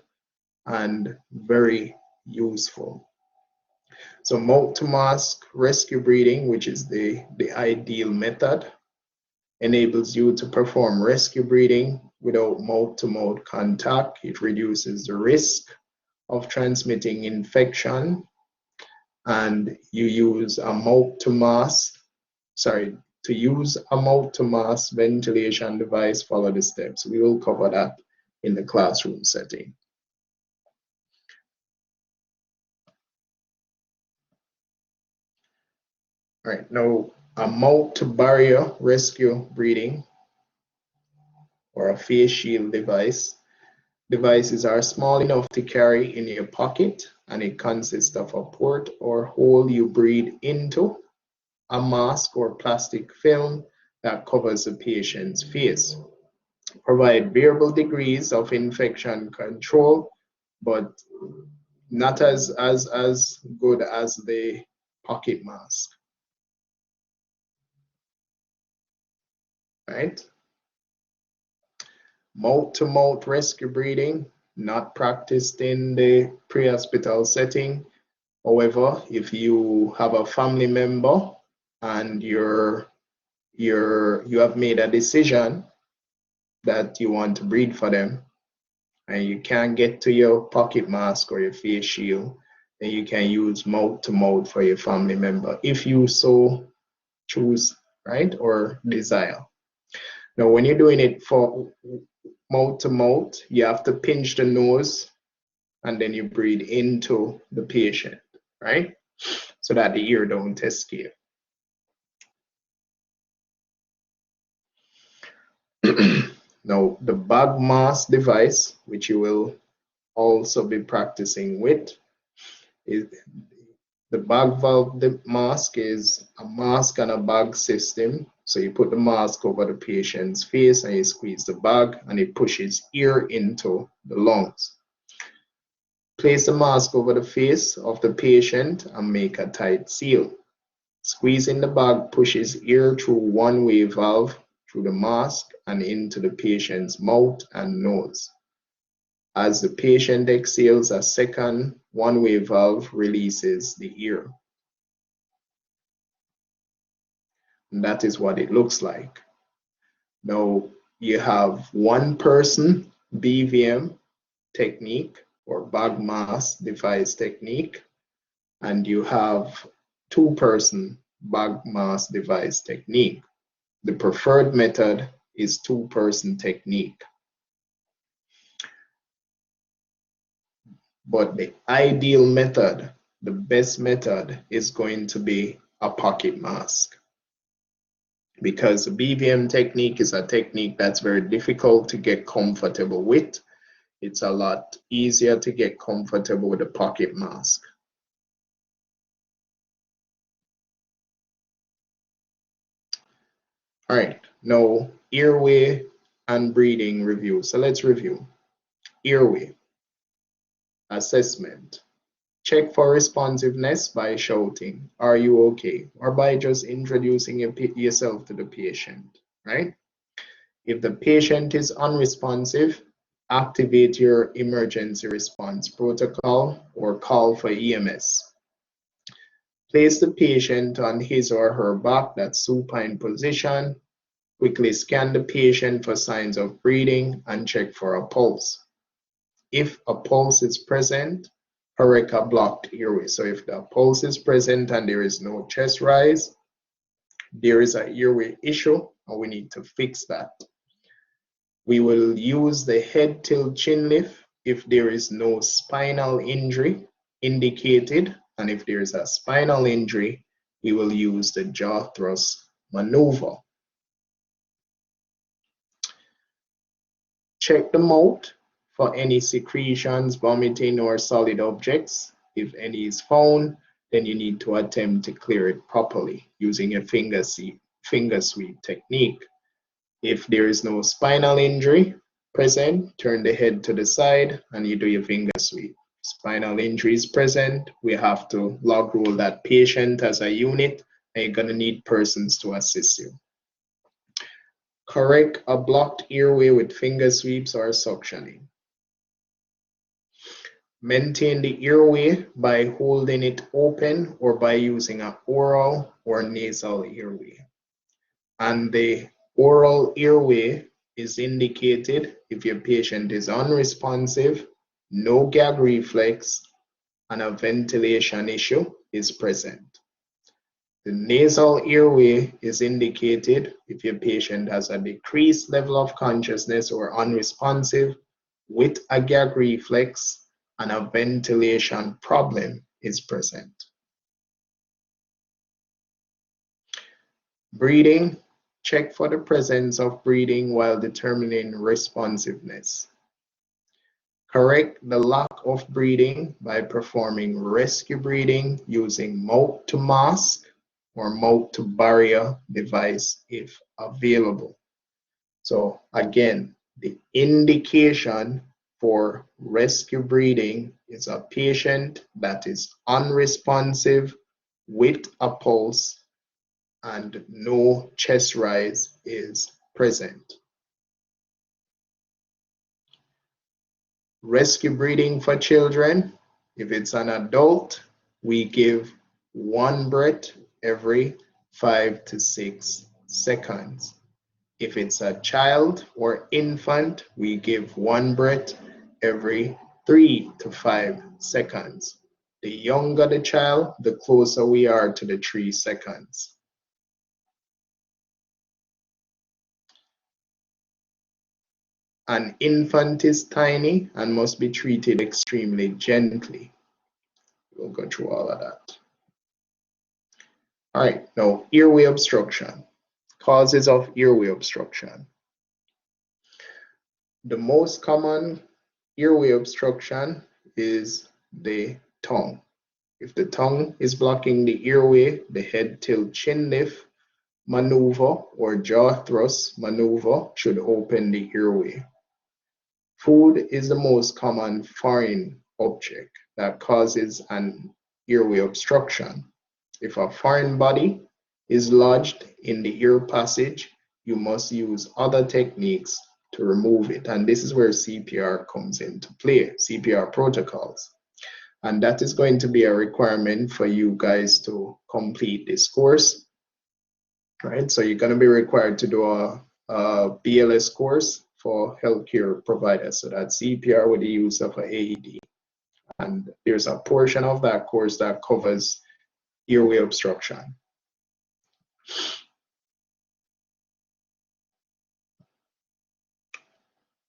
Speaker 1: and very useful. So mouth-to-mask rescue breathing, which is the ideal method, enables you to perform rescue breathing without mouth-to-mouth contact. It reduces the risk of transmitting infection, and you use a mouth-to-mask, to use a mouth-to-mask ventilation device, follow the steps. We will cover that in the classroom setting. All right, now a mouth-to-barrier rescue breathing or a face shield device. Devices are small enough to carry in your pocket, and it consists of a port or hole you breathe into, a mask or plastic film that covers the patient's face. Provide variable degrees of infection control, but not as good as the pocket mask. Right? Mouth-to-mouth rescue breathing, not practiced in the pre-hospital setting. However, if you have a family member and you have made a decision that you want to breathe for them, and you can't get to your pocket mask or your face shield, then you can use mouth-to-mouth for your family member if you so choose, right, or desire. Now, when you're doing it for mouth-to-mouth, you have to pinch the nose and then you breathe into the patient, right? So that the ear don't escape. Now, the bag mask device, which you will also be practicing with, is the bag valve mask is a mask and a bag system. So you put the mask over the patient's face and you squeeze the bag and it pushes air into the lungs. Place the mask over the face of the patient and make a tight seal. Squeezing the bag pushes air through one-way valve through the mask and into the patient's mouth and nose. As the patient exhales, a second one-way valve releases the air. And that is what it looks like. Now you have one person BVM technique or bag mask device technique, and you have two-person bag mask device technique. The preferred method is two-person technique. But the ideal method, the best method, is going to be a pocket mask. Because the BVM technique is a technique that's very difficult to get comfortable with. It's a lot easier to get comfortable with a pocket mask. All right, now airway and breathing review. So let's review. Airway assessment. Check for responsiveness by shouting, "Are you okay?" or by just introducing yourself to the patient, right? If the patient is unresponsive, activate your emergency response protocol or call for EMS. Place the patient on his or her back, that supine position. Quickly scan the patient for signs of breathing and check for a pulse. If a pulse is present, correct a blocked airway. So if the pulse is present and there is no chest rise, there is an airway issue and we need to fix that. We will use the head tilt chin lift if there is no spinal injury indicated, and if there is a spinal injury, we will use the jaw thrust maneuver. Check the mouth for any secretions, vomiting, or solid objects. If any is found, then you need to attempt to clear it properly using a finger sweep technique. If there is no spinal injury present, turn the head to the side and you do your finger sweep. Spinal injury is present, we have to log roll that patient as a unit, and you're going to need persons to assist you. Correct a blocked airway with finger sweeps or suctioning. Maintain the airway by holding it open or by using an oral or nasal airway. And the oral airway is indicated if your patient is unresponsive, no gag reflex, and a ventilation issue is present. The nasal airway is indicated if your patient has a decreased level of consciousness or unresponsive with a gag reflex and a ventilation problem is present. Breathing, check for the presence of breathing while determining responsiveness. Correct the lack of breathing by performing rescue breathing using mouth to mask or mouth to barrier device if available. So again, the indication for rescue breathing is a patient that is unresponsive with a pulse and no chest rise is present. Rescue breathing for children, if it's an adult, we give 1 breath every 5 to 6 seconds. If it's a child or infant, we give 1 breath every 3 to 5 seconds. The younger the child, the closer we are to the 3 seconds. An infant is tiny and must be treated extremely gently. We'll go through all of that. All right, now airway obstruction. Causes of airway obstruction. The most common airway obstruction is the tongue. If the tongue is blocking the airway, the head tilt chin lift maneuver or jaw thrust maneuver should open the airway. Food is the most common foreign object that causes an airway obstruction. If a foreign body is lodged in the ear passage, you must use other techniques to remove it. And this is where CPR comes into play, CPR protocols. And that is going to be a requirement for you guys to complete this course. Right? So you're going to be required to do a BLS course for healthcare providers. So that's CPR with the use of an AED. And there's a portion of that course that covers airway obstruction.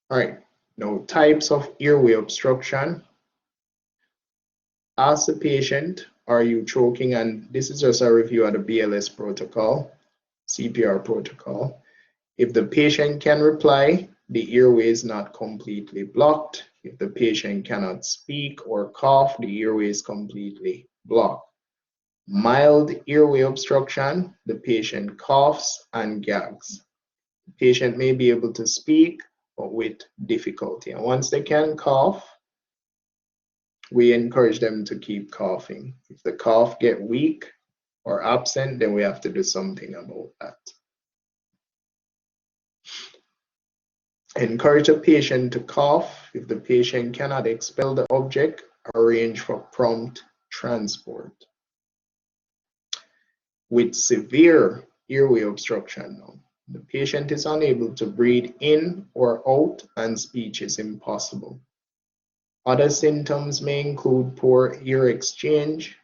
Speaker 1: All right, now types of airway obstruction. Ask the patient, are you choking? And this is just a review of the BLS protocol, CPR protocol. If the patient can reply, the airway is not completely blocked. If the patient cannot speak or cough, the airway is completely blocked. Mild airway obstruction, the patient coughs and gags. The patient may be able to speak, but with difficulty. And once they can cough, we encourage them to keep coughing. If the cough get weak or absent, then we have to do something about that. Encourage a patient to cough. If the patient cannot expel the object, arrange for prompt transport. With severe airway obstruction now, the patient is unable to breathe in or out and speech is impossible. Other symptoms may include poor air exchange,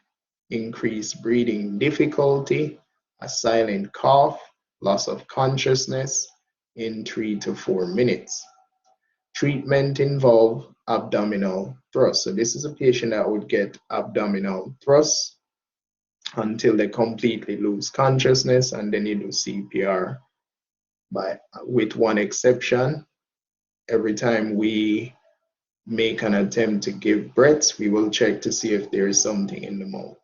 Speaker 1: increased breathing difficulty, a silent cough, loss of consciousness in 3 to 4 minutes. Treatment involves abdominal thrust. So this is a patient that would get abdominal thrust until they completely lose consciousness, and then you do CPR. With one exception, every time we make an attempt to give breaths, we will check to see if there is something in the mouth.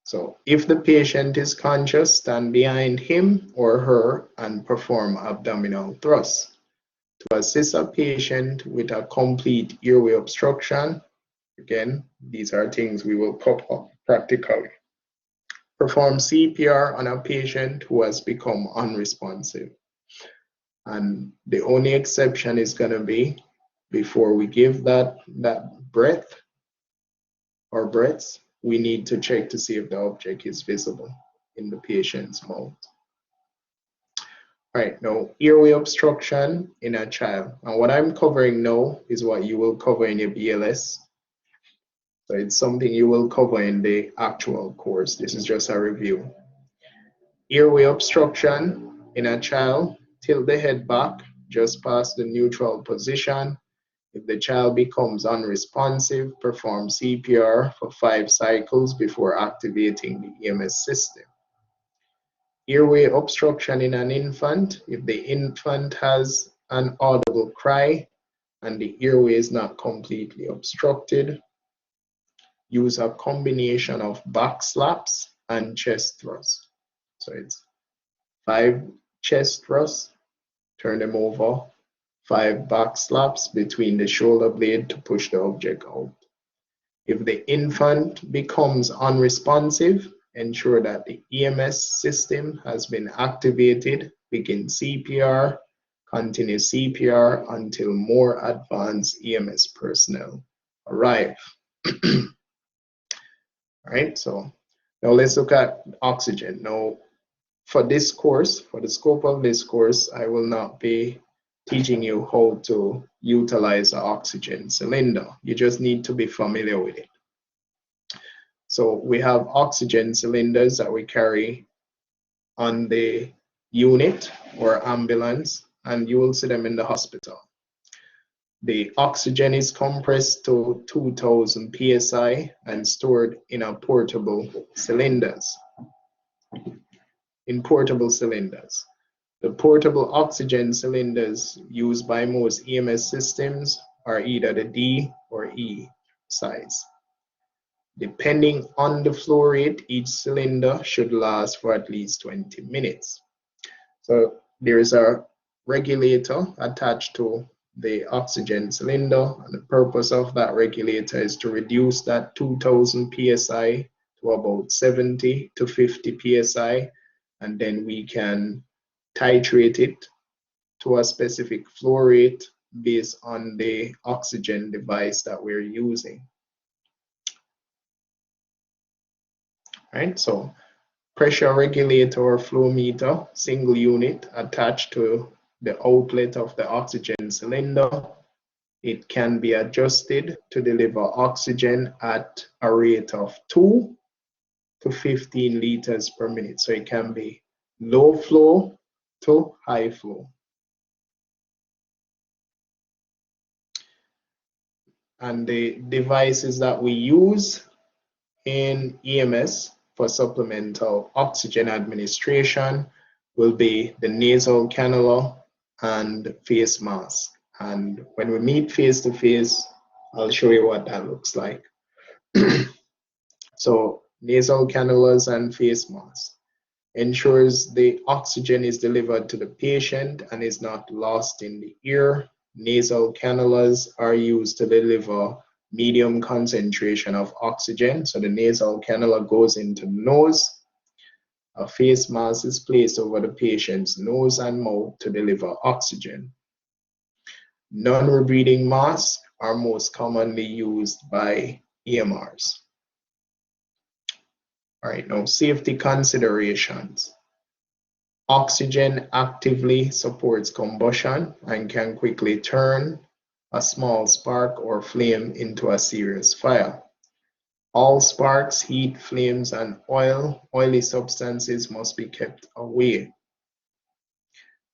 Speaker 1: So if the patient is conscious, stand behind him or her and perform abdominal thrusts. To assist a patient with a complete airway obstruction, again, these are things we will cover practically. perform CPR on a patient who has become unresponsive. And the only exception is going to be before we give that breath or breaths, we need to check to see if the object is visible in the patient's mouth. All right, now airway obstruction in a child. And what I'm covering now is what you will cover in your BLS. So it's something you will cover in the actual course. This is just a review. Airway obstruction in a child, tilt the head back just past the neutral position. If the child becomes unresponsive, perform CPR for 5 cycles before activating the EMS system. Airway obstruction in an infant, if the infant has an audible cry and the airway is not completely obstructed, use a combination of back slaps and chest thrusts. So it's 5 chest thrusts, turn them over, 5 back slaps between the shoulder blade to push the object out. If the infant becomes unresponsive, ensure that the EMS system has been activated, begin CPR, continue CPR until more advanced EMS personnel arrive. All right, so now let's look at oxygen. Now, for this course, for the scope of this course, I will not be teaching you how to utilize an oxygen cylinder. You just need to be familiar with it. So we have oxygen cylinders that we carry on the unit or ambulance, and you will see them in the hospital. The oxygen is compressed to 2000 psi and stored in a portable cylinders. The portable oxygen cylinders used by most EMS systems are either the D or E size. Depending on the flow rate, each cylinder should last for at least 20 minutes. So there is a regulator attached to the oxygen cylinder, and the purpose of that regulator is to reduce that 2000 psi to about 70 to 50 psi, and then we can titrate it to a specific flow rate based on the oxygen device that we're using. Right, so pressure regulator or flow meter, single unit attached to the outlet of the oxygen cylinder. It can be adjusted to deliver oxygen at a rate of 2 to 15 liters per minute. So it can be low flow to high flow. And the devices that we use in EMS for supplemental oxygen administration will be the nasal cannula and face mask. And when we meet face to face, I'll show you what that looks like. So nasal cannulas and face masks ensures the oxygen is delivered to the patient and is not lost in the ear. Nasal cannulas are used to deliver medium concentration of oxygen. So the nasal cannula goes into the nose. A face mask is placed over the patient's nose and mouth to deliver oxygen. Non-rebreathing masks are most commonly used by EMRs. All right, now safety considerations. Oxygen actively supports combustion and can quickly turn a small spark or flame into a serious fire. All sparks, heat, flames, and oily substances must be kept away.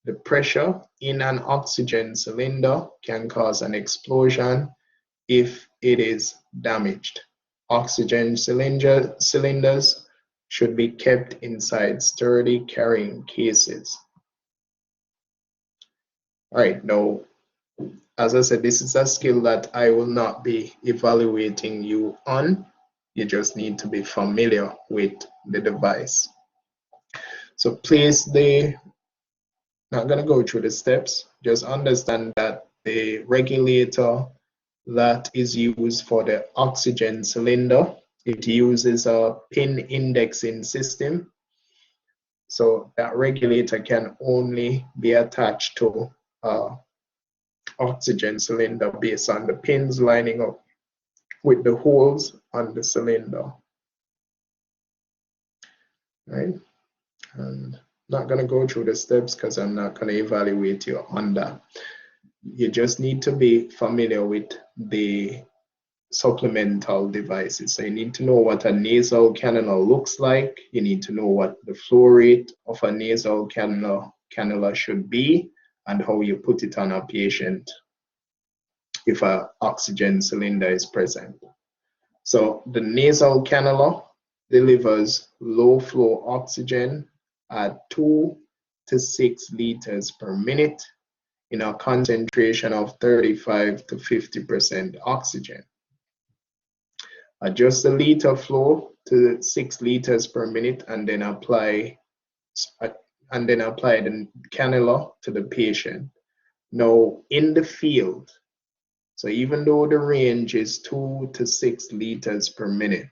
Speaker 1: The pressure in an oxygen cylinder can cause an explosion if it is damaged. Oxygen cylinders should be kept inside sturdy carrying cases. All right, now, as I said, this is a skill that I will not be evaluating you on. You just need to be familiar with the device. So not going to go through the steps, just understand that the regulator that is used for the oxygen cylinder It uses a pin indexing system, so that regulator can only be attached to oxygen cylinder based on the pins lining up with the holes on the cylinder. Right? And I'm not going to go through the steps because I'm not going to evaluate you on that. You just need to be familiar with the supplemental devices. So you need to know what a nasal cannula looks like. You need to know what the flow rate of a nasal cannula should be and how you put it on a patient if an oxygen cylinder is present. So the nasal cannula delivers low flow oxygen at 2 to 6 liters per minute in a concentration of 35 to 50% oxygen. Adjust the liter flow to 6 liters per minute and then apply the cannula to the patient. Now in the field, so even though the range is 2 to 6 liters per minute,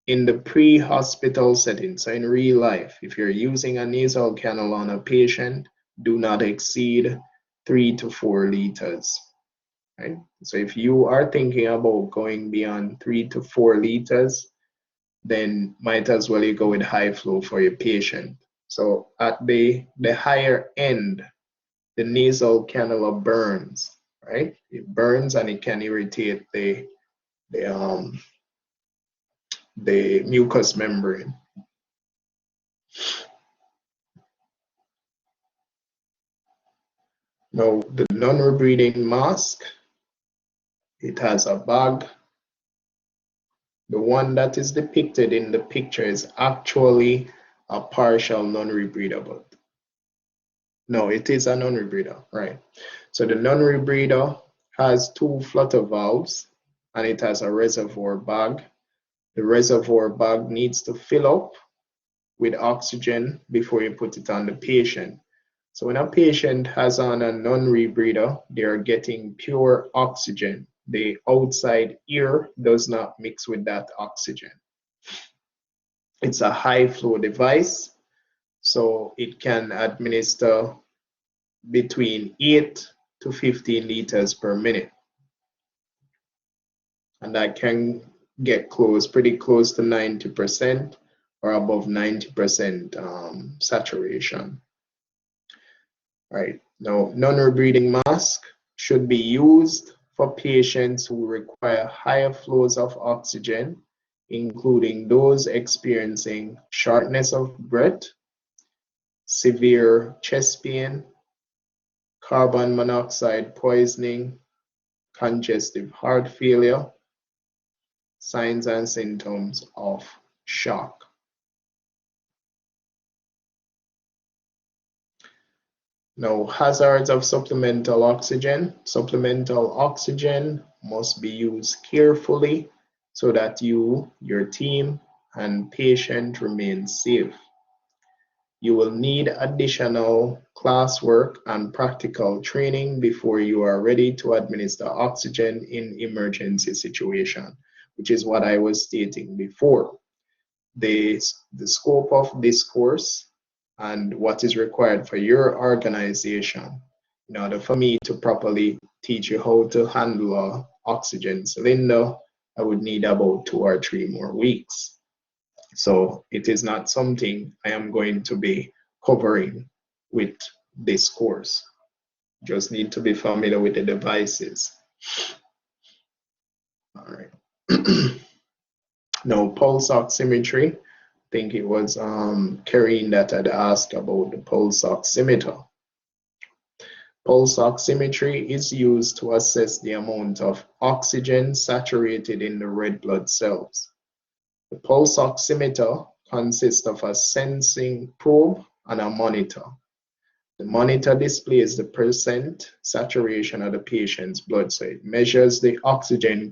Speaker 1: in the pre-hospital setting, so in real life, if you're using a nasal cannula on a patient, do not exceed 3 to 4 liters. Right? So if you are thinking about going beyond 3 to 4 liters, then might as well you go with high flow for your patient. So at the higher end, the nasal cannula burns, right? It burns and it can irritate the mucous membrane. Now the non-rebreathing mask, it has a bag. The one that is depicted in the picture is actually a partial non-rebreather. No, it is a non-rebreather, right? So the non-rebreather has 2 flutter valves and it has a reservoir bag. The reservoir bag needs to fill up with oxygen before you put it on the patient. So when a patient has on a non-rebreather, they are getting pure oxygen. The outside air does not mix with that oxygen. It's a high flow device, so it can administer between 8 to 15 liters per minute. And that can get pretty close to 90% or above 90% saturation. Right. Now, non-rebreathing mask should be used for patients who require higher flows of oxygen, including those experiencing shortness of breath, severe chest pain, carbon monoxide poisoning, congestive heart failure, signs and symptoms of shock. Now, hazards of supplemental oxygen. Supplemental oxygen must be used carefully so that you, your team, and patient remain safe. You will need additional classwork and practical training before you are ready to administer oxygen in emergency situation, which is what I was stating before. The scope of this course and what is required for your organization in order for me to properly teach you how to handle an oxygen cylinder, I would need about 2 or 3 more weeks. So it is not something I am going to be covering with this course. Just need to be familiar with the devices. All right. Now, pulse oximetry. I think it was Karine that had asked about the pulse oximeter. Pulse oximetry is used to assess the amount of oxygen saturated in the red blood cells. The pulse oximeter consists of a sensing probe and a monitor. The monitor displays the percent saturation of the patient's blood, so it measures the oxygen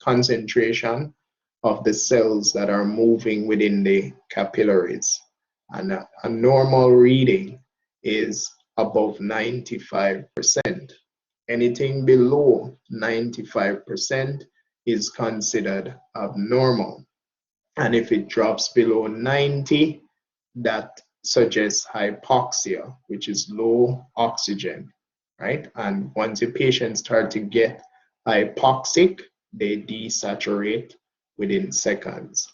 Speaker 1: concentration of the cells that are moving within the capillaries. And a normal reading is above 95%. Anything below 95% is considered abnormal. And if it drops below 90, that suggests hypoxia, which is low oxygen, right? And once the patients start to get hypoxic, they desaturate within seconds.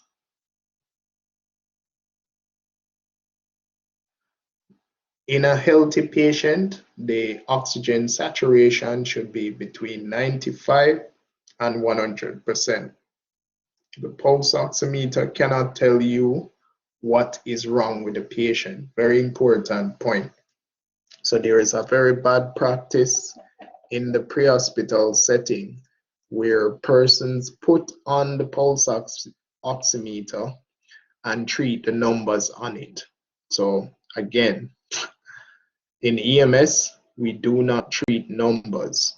Speaker 1: In a healthy patient, the oxygen saturation should be between 95 and 100%. The pulse oximeter cannot tell you what is wrong with the patient. Very important point. So there is a very bad practice in the pre-hospital setting where persons put on the pulse oximeter and treat the numbers on it. So again, in EMS, we do not treat numbers.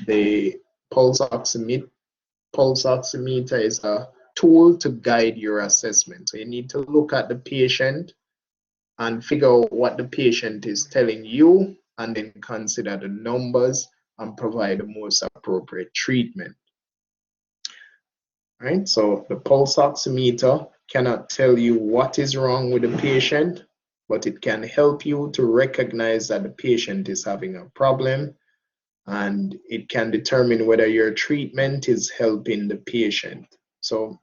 Speaker 1: The pulse oximeter is a tool to guide your assessment. So you need to look at the patient and figure out what the patient is telling you, and then consider the numbers and provide the most appropriate treatment. Right? So the pulse oximeter cannot tell you what is wrong with the patient, but it can help you to recognize that the patient is having a problem, and it can determine whether your treatment is helping the patient. So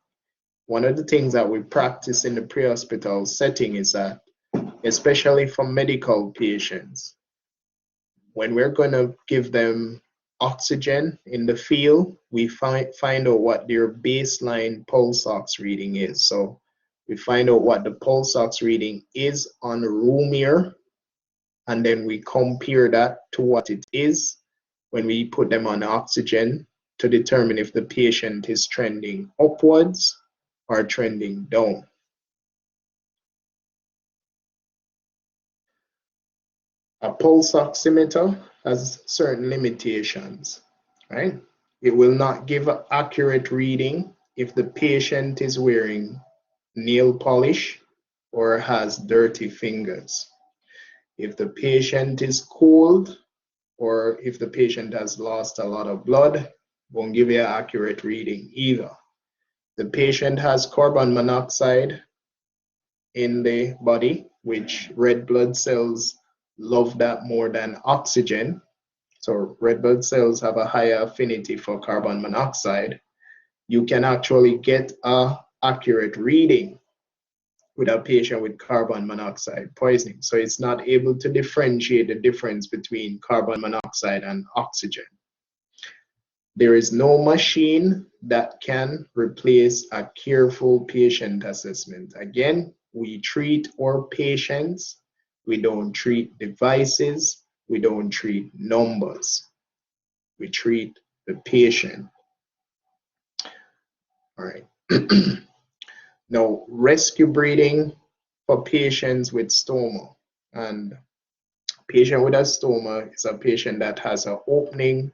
Speaker 1: one of the things that we practice in the pre-hospital setting is that, especially for medical patients, when we're going to give them oxygen in the field, we find out what their baseline pulse ox reading is. So we find out what the pulse ox reading is on room air, and then we compare that to what it is when we put them on oxygen to determine if the patient is trending upwards or trending down. A pulse oximeter has certain limitations, right? It will not give an accurate reading if the patient is wearing nail polish or has dirty fingers. If the patient is cold, or if the patient has lost a lot of blood, won't give you an accurate reading either. The patient has carbon monoxide in the body, which red blood cells love that more than oxygen. So red blood cells have a higher affinity for carbon monoxide. You can actually get an accurate reading with a patient with carbon monoxide poisoning. So it's not able to differentiate the difference between carbon monoxide and oxygen. There is no machine that can replace a careful patient assessment. Again, we treat our patients. We don't treat devices. We don't treat numbers. We treat the patient. All right. Now, rescue breathing for patients with stoma. And patient with a stoma is a patient that has an opening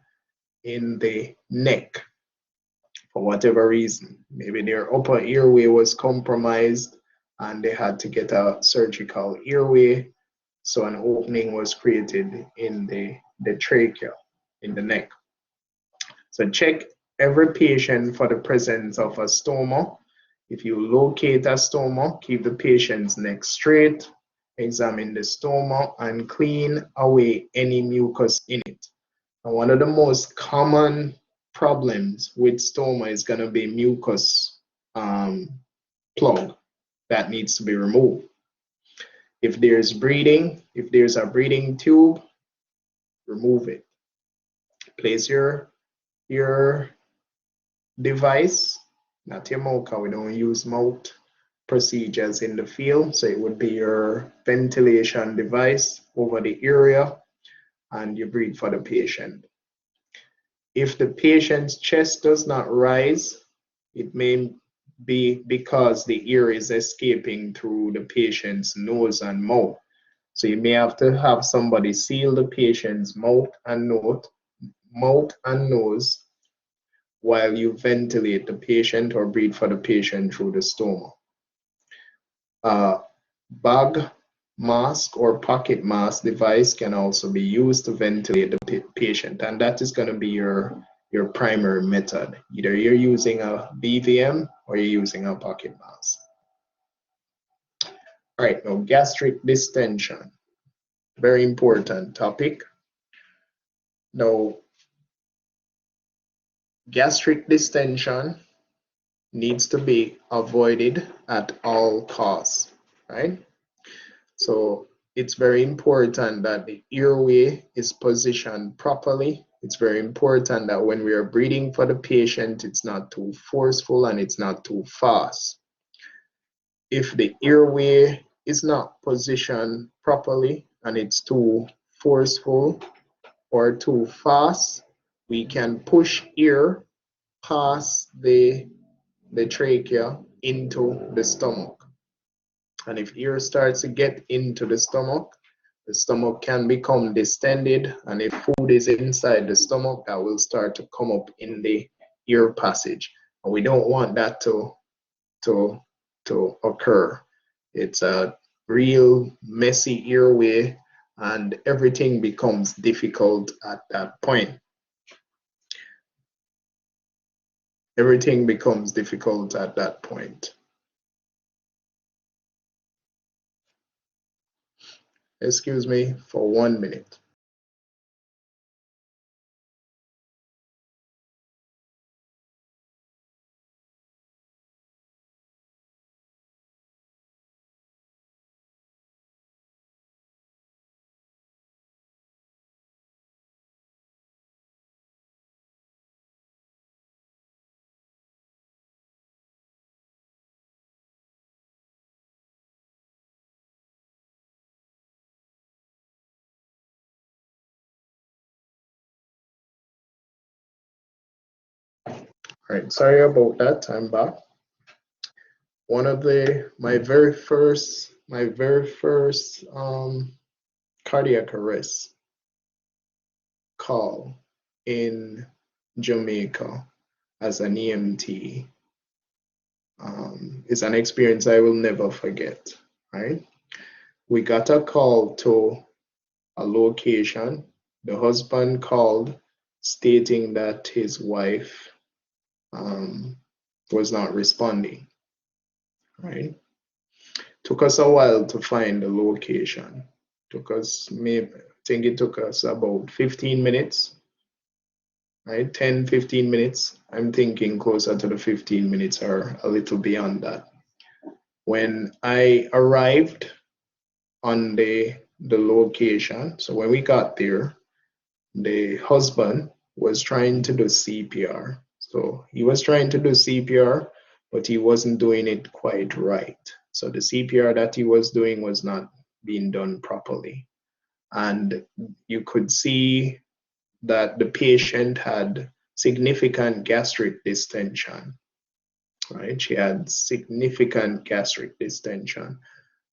Speaker 1: in the neck for whatever reason. Maybe their upper airway was compromised and they had to get a surgical airway. So an opening was created in the trachea, in the neck. So check every patient for the presence of a stoma. If you locate a stoma, keep the patient's neck straight, examine the stoma, and clean away any mucus in it. And one of the most common problems with stoma is going to be mucus plug that needs to be removed. If there's bleeding, if there's a breathing tube, remove it. Place your device, not your mouth, because we don't use mouth procedures in the field. So it would be your ventilation device over the area, and you breathe for the patient. If the patient's chest does not rise, it may be because the air is escaping through the patient's nose and mouth. So you may have to have somebody seal the patient's mouth and nose while you ventilate the patient or breathe for the patient through the stoma. Bag mask or pocket mask device can also be used to ventilate the patient, and that is going to be your your primary method. Either you're using a BVM or you're using a pocket mask. All right, now gastric distension, very important topic. Now, gastric distension needs to be avoided at all costs, right? So it's very important that the airway is positioned properly. It's very important that when we are breathing for the patient, it's not too forceful and it's not too fast. If the airway is not positioned properly and it's too forceful or too fast, we can push air past the trachea into the stomach. And if air starts to get into the stomach can become distended, and if food is inside the stomach, that will start to come up in the ear passage. And we don't want that to occur. It's a real messy airway, and everything becomes difficult at that point. Everything becomes difficult at that point. Excuse me for 1 minute. All right, sorry about that. I'm back. One of my very first cardiac arrest call in Jamaica as an EMT is an experience I will never forget. Right? We got a call to a location. The husband called stating that his wife was not responding. Right? Took us a while to find the location. Took us maybe, I think it took us about 15 minutes, right? 10, 15 minutes. I'm thinking closer to the 15 minutes or a little beyond that. When I arrived on the location, so when we got there, the husband was trying to do CPR. So he was trying to do CPR, but he wasn't doing it quite right. So the CPR that he was doing was not being done properly. And you could see that the patient had significant gastric distension, right? She had significant gastric distension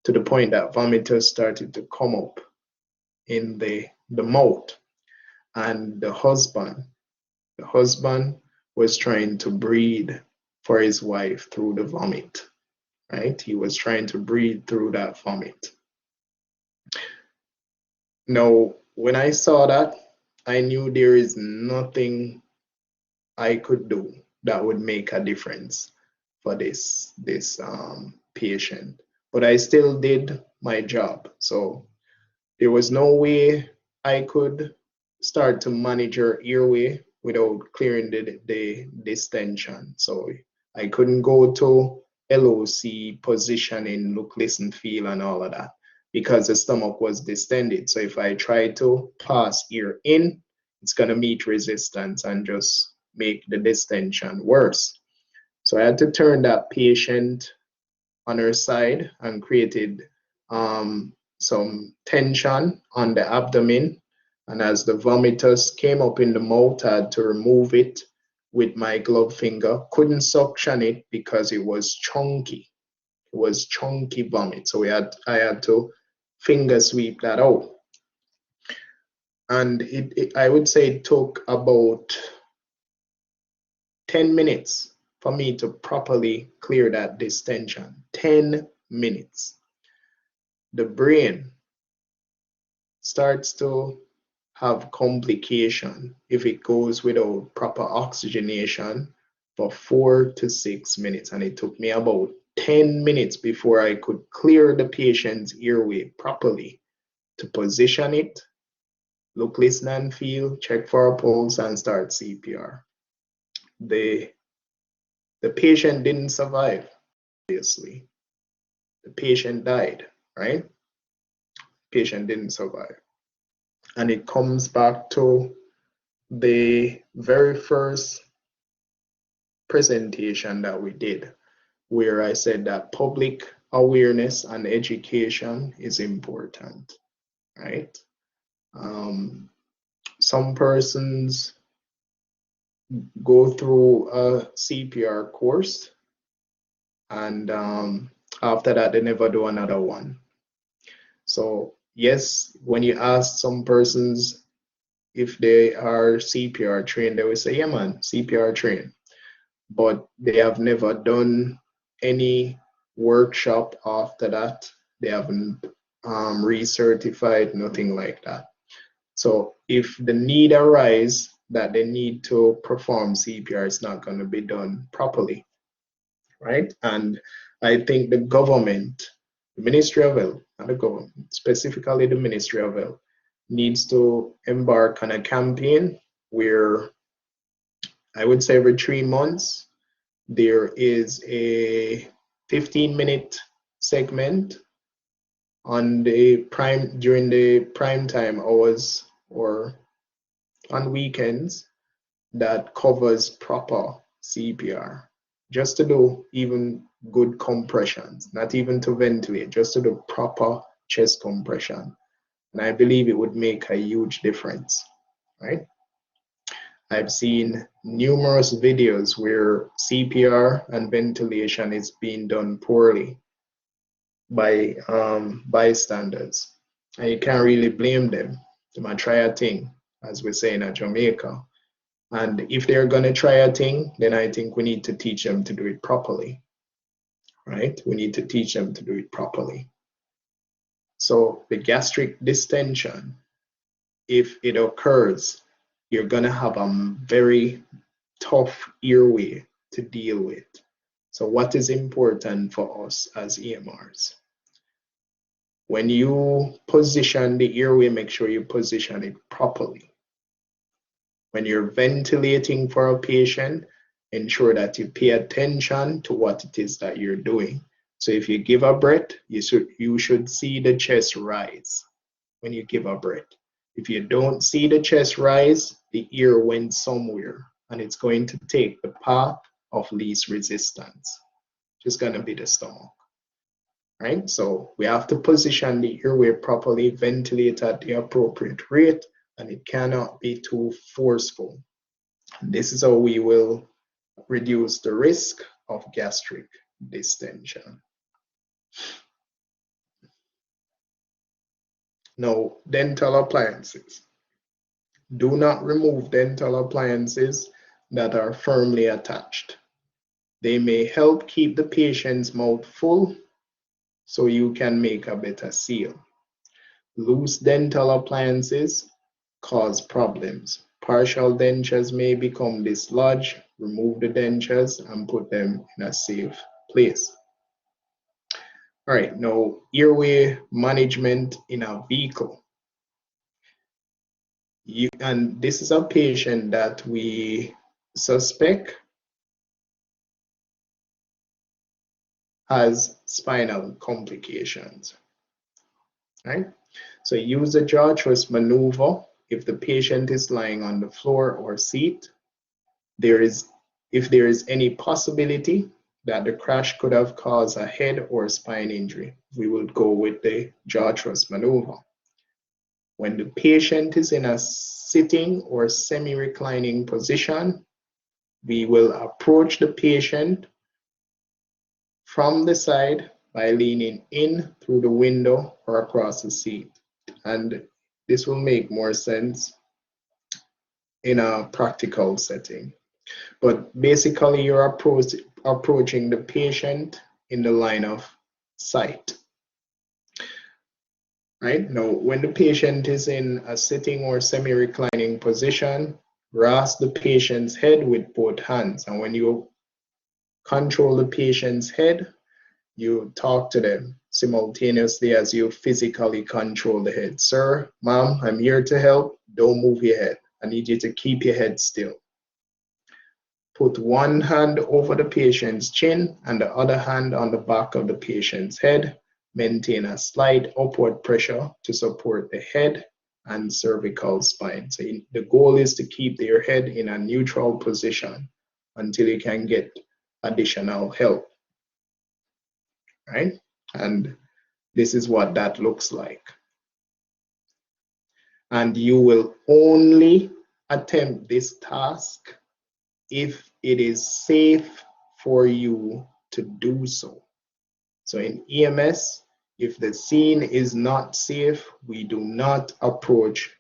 Speaker 1: to the point that vomitus started to come up in the mouth. And the husband was trying to breathe for his wife through the vomit, right? He was trying to breathe through that vomit. Now, when I saw that, I knew there is nothing I could do that would make a difference for this patient. But I still did my job. So there was no way I could start to manage her airway without clearing the distension. So I couldn't go to LOC, positioning, look, listen, feel, and all of that, because the stomach was distended. So if I try to pass air in, it's going to meet resistance and just make the distension worse. So I had to turn that patient on her side and created some tension on the abdomen. And as the vomitus came up in the mouth, I had to remove it with my glove finger. Couldn't suction it because it was chunky. It was chunky vomit. So I had to finger sweep that out. And I would say it took about 10 minutes for me to properly clear that distension. 10 minutes. The brain starts to have complication if it goes without proper oxygenation for 4 to 6 minutes. And it took me about 10 minutes before I could clear the patient's airway properly to position it, look, listen, and feel, check for a pulse, and start CPR. The patient didn't survive, obviously. The patient died, right? Patient didn't survive. And it comes back to the very first presentation that we did, where I said that public awareness and education is important, right? Some persons go through a CPR course, and after that, they never do another one. So yes, when you ask some persons if they are CPR trained, they will say, yeah man, CPR trained. But they have never done any workshop after that. They haven't recertified, nothing like that. So if the need arises that they need to perform CPR, it's not going to be done properly, right? And I think the government, the Ministry of Health, not the government, specifically the Ministry of Health, needs to embark on a campaign where I would say every 3 months there is a 15-minute segment on the during the prime time hours or on weekends that covers proper CPR, just to do even good compressions, not even to ventilate, just to do proper chest compression. And I believe it would make a huge difference, right? I've seen numerous videos where CPR and ventilation is being done poorly by bystanders. And you can't really blame them. They might try a thing, as we say in Jamaica. And if they're going to try a thing, then I think we need to teach them to do it properly, right? We need to teach them to do it properly. So the gastric distension, if it occurs, you're going to have a very tough airway to deal with. So what is important for us as EMRs? When you position the airway, make sure you position it properly. When you're ventilating for a patient, ensure that you pay attention to what it is that you're doing. So if you give a breath, you should see the chest rise when you give a breath. If you don't see the chest rise, the air went somewhere, and it's going to take the path of least resistance. It's going to be the stomach, right? So we have to position the airway properly, ventilate at the appropriate rate, and it cannot be too forceful. This is how we will reduce the risk of gastric distension. Now, dental appliances. Do not remove dental appliances that are firmly attached. They may help keep the patient's mouth full so you can make a better seal. Loose dental appliances cause problems. Partial dentures may become dislodged. Remove the dentures and put them in a safe place. All right, now airway management in a vehicle. And this is a patient that we suspect has spinal complications, right? So use the jaw thrust maneuver if the patient is lying on the floor or seat. If there is any possibility that the crash could have caused a head or spine injury, we will go with the jaw thrust maneuver. When the patient is in a sitting or semi-reclining position, we will approach the patient from the side by leaning in through the window or across the seat. And this will make more sense in a practical setting. But basically, you're approaching the patient in the line of sight. right? Now, when the patient is in a sitting or semi-reclining position, grasp the patient's head with both hands. And when you control the patient's head, you talk to them simultaneously as you physically control the head. Sir, ma'am, I'm here to help. Don't move your head. I need you to keep your head still. Put one hand over the patient's chin and the other hand on the back of the patient's head. Maintain a slight upward pressure to support the head and cervical spine. So the goal is to keep your head in a neutral position until you can get additional help, right? And this is what that looks like. And you will only attempt this task if it is safe for you to do so. So in EMS, if the scene is not safe, we do not approach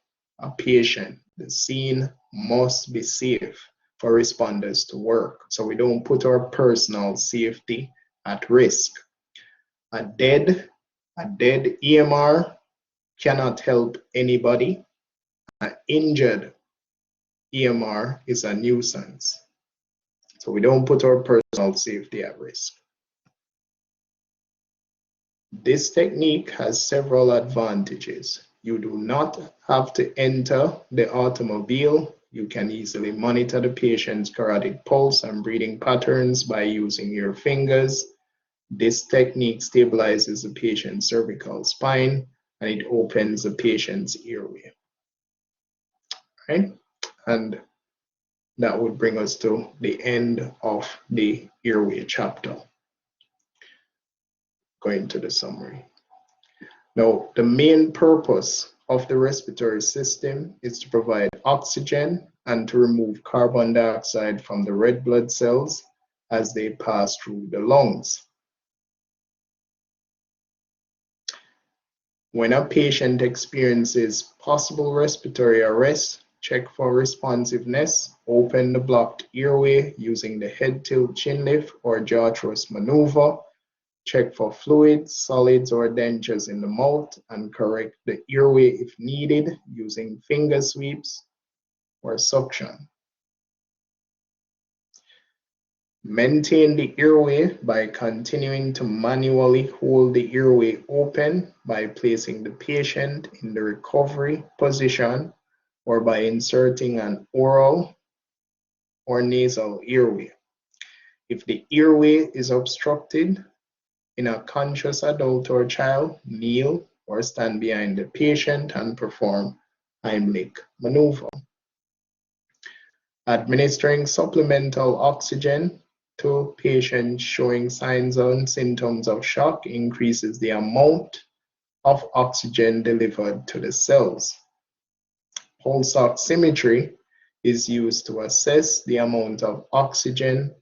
Speaker 1: a patient. The scene must be safe for responders to work. So we don't put our personal safety at risk. A dead EMR cannot help anybody. An injured EMR is a nuisance. So we don't put our personal safety at risk. This technique has several advantages. You do not have to enter the automobile. You can easily monitor the patient's carotid pulse and breathing patterns by using your fingers. This technique stabilizes the patient's cervical spine and it opens the patient's airway. Right? And that would bring us to the end of the airway chapter. Going to the summary. Now, the main purpose of the respiratory system is to provide oxygen and to remove carbon dioxide from the red blood cells as they pass through the lungs. When a patient experiences possible respiratory arrest, check for responsiveness, open the blocked airway using the head tilt chin lift or jaw thrust maneuver, check for fluids, solids, or dentures in the mouth, and correct the airway if needed using finger sweeps or suction. Maintain the airway by continuing to manually hold the airway open by placing the patient in the recovery position or by inserting an oral or nasal airway. If the airway is obstructed, in a conscious adult or child, kneel or stand behind the patient and perform Heimlich maneuver. Administering supplemental oxygen to patients showing signs and symptoms of shock increases the amount of oxygen delivered to the cells. Pulse oximetry is used to assess the amount of oxygen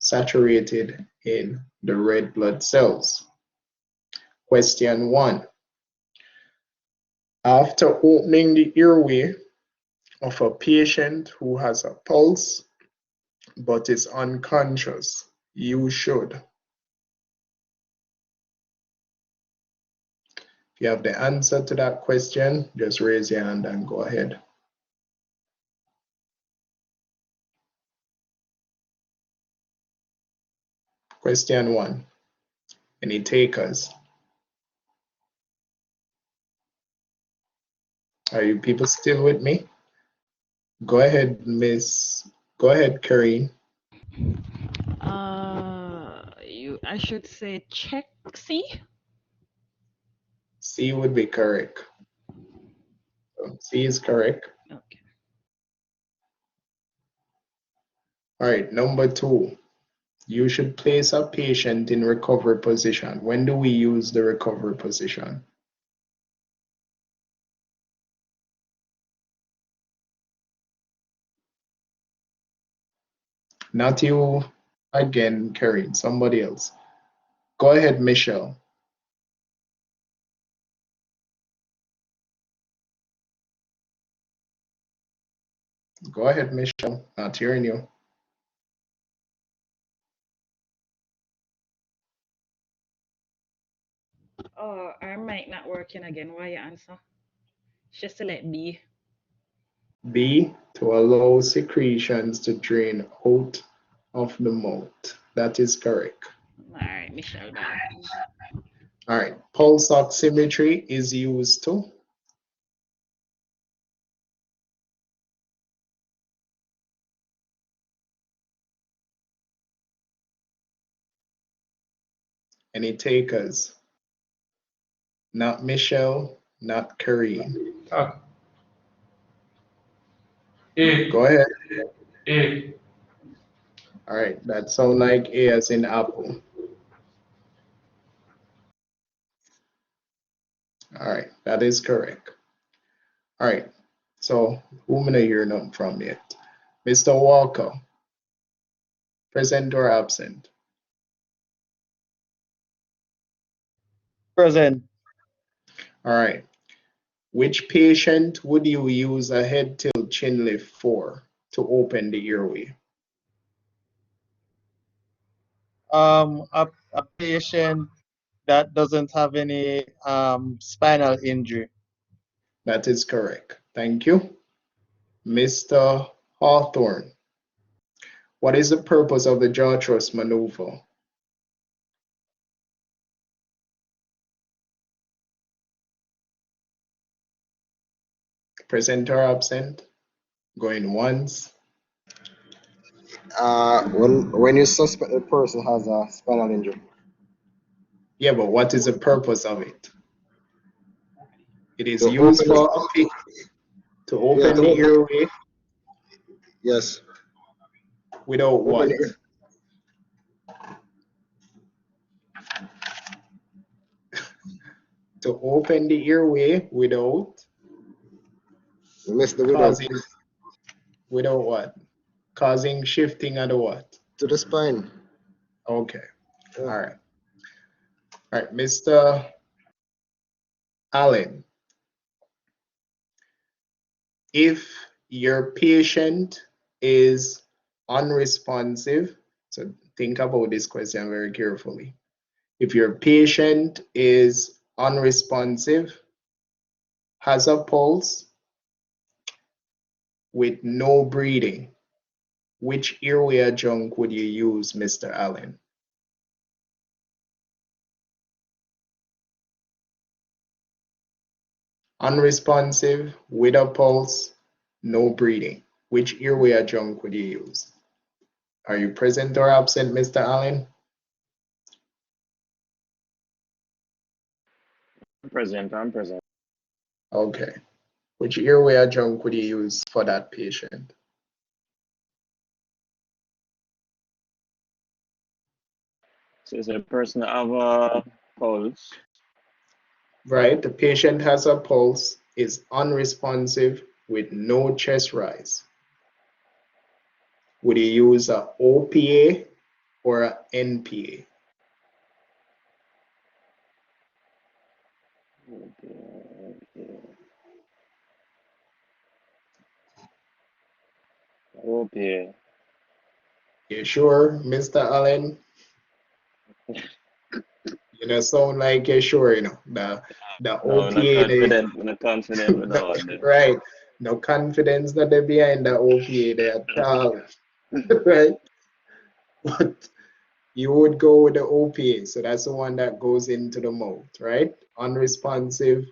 Speaker 1: saturated in the red blood cells. Question 1. After opening the airway of a patient who has a pulse but is unconscious, you should. If you have the answer to that question, just raise your hand and go ahead. Question 1. Any takers? Are you people still with me? Go ahead, Miss. Go ahead, Karine.
Speaker 2: I should say check C.
Speaker 1: C would be correct. So C is correct.
Speaker 2: Okay.
Speaker 1: All right, number 2. You should place a patient in recovery position. When do we use the recovery position? Not you again, Karine, somebody else. Go ahead, Michelle. Go ahead, Michelle. Not hearing you.
Speaker 2: Oh, our mic not working again. Why you answer? Just select B.
Speaker 1: B, to allow secretions to drain out of the mouth. That is correct.
Speaker 2: All right, Michelle Ball.
Speaker 1: All right, pulse oximetry is used to any takers? Not Michelle, not Karine.
Speaker 3: Ah, A.
Speaker 1: Go ahead.
Speaker 3: A.
Speaker 1: All right, that sound like A as in apple. All right, that is correct. All right, so who am I hear nothing from yet? Mr. Walker, present or absent?
Speaker 4: Present.
Speaker 1: All right, which patient would you use a head tilt chin lift for to open the airway?
Speaker 4: A patient that doesn't have any spinal injury.
Speaker 1: That is correct. Thank you. Mr. Hawthorne, what is the purpose of the jaw thrust maneuver? Present or absent? Going once.
Speaker 5: When you suspect a person has a spinal injury,
Speaker 1: Yeah, but what is the purpose of it? It is
Speaker 5: to
Speaker 1: used
Speaker 5: open
Speaker 1: for
Speaker 5: the,
Speaker 1: to
Speaker 5: yeah,
Speaker 1: open
Speaker 5: to
Speaker 1: the
Speaker 5: open,
Speaker 1: airway
Speaker 5: yes,
Speaker 1: without
Speaker 5: open
Speaker 1: what?
Speaker 5: the,
Speaker 1: To open the airway without
Speaker 5: we miss the without
Speaker 1: causing without what? Causing shifting of the what?
Speaker 5: to the spine.
Speaker 1: Okay.
Speaker 5: Yeah.
Speaker 1: All right. All right, Mr. Allen, if your patient is unresponsive, so think about this question very carefully. If your patient is unresponsive, has a pulse with no breathing, which airway adjunct would you use, Mr. Allen? Unresponsive, with a pulse, no breathing. Which airway adjunct would you use? Are you present or absent, Mr. Allen?
Speaker 6: I'm present.
Speaker 1: Okay. Which airway adjunct would you use for that patient?
Speaker 6: So is a person have a pulse?
Speaker 1: Right, the patient has a pulse, is unresponsive with no chest rise. Would you use a OPA or a NPA?
Speaker 6: Okay.
Speaker 1: You sure, Mr. Allen? You know, sound like you're sure, you know. The
Speaker 6: No, I'm not
Speaker 1: OPA,
Speaker 6: confident. I'm not confident with that one.
Speaker 1: right? No confidence that they're behind the OPA there at all, right? But you would go with the OPA, so that's the one that goes into the mouth, right? Unresponsive,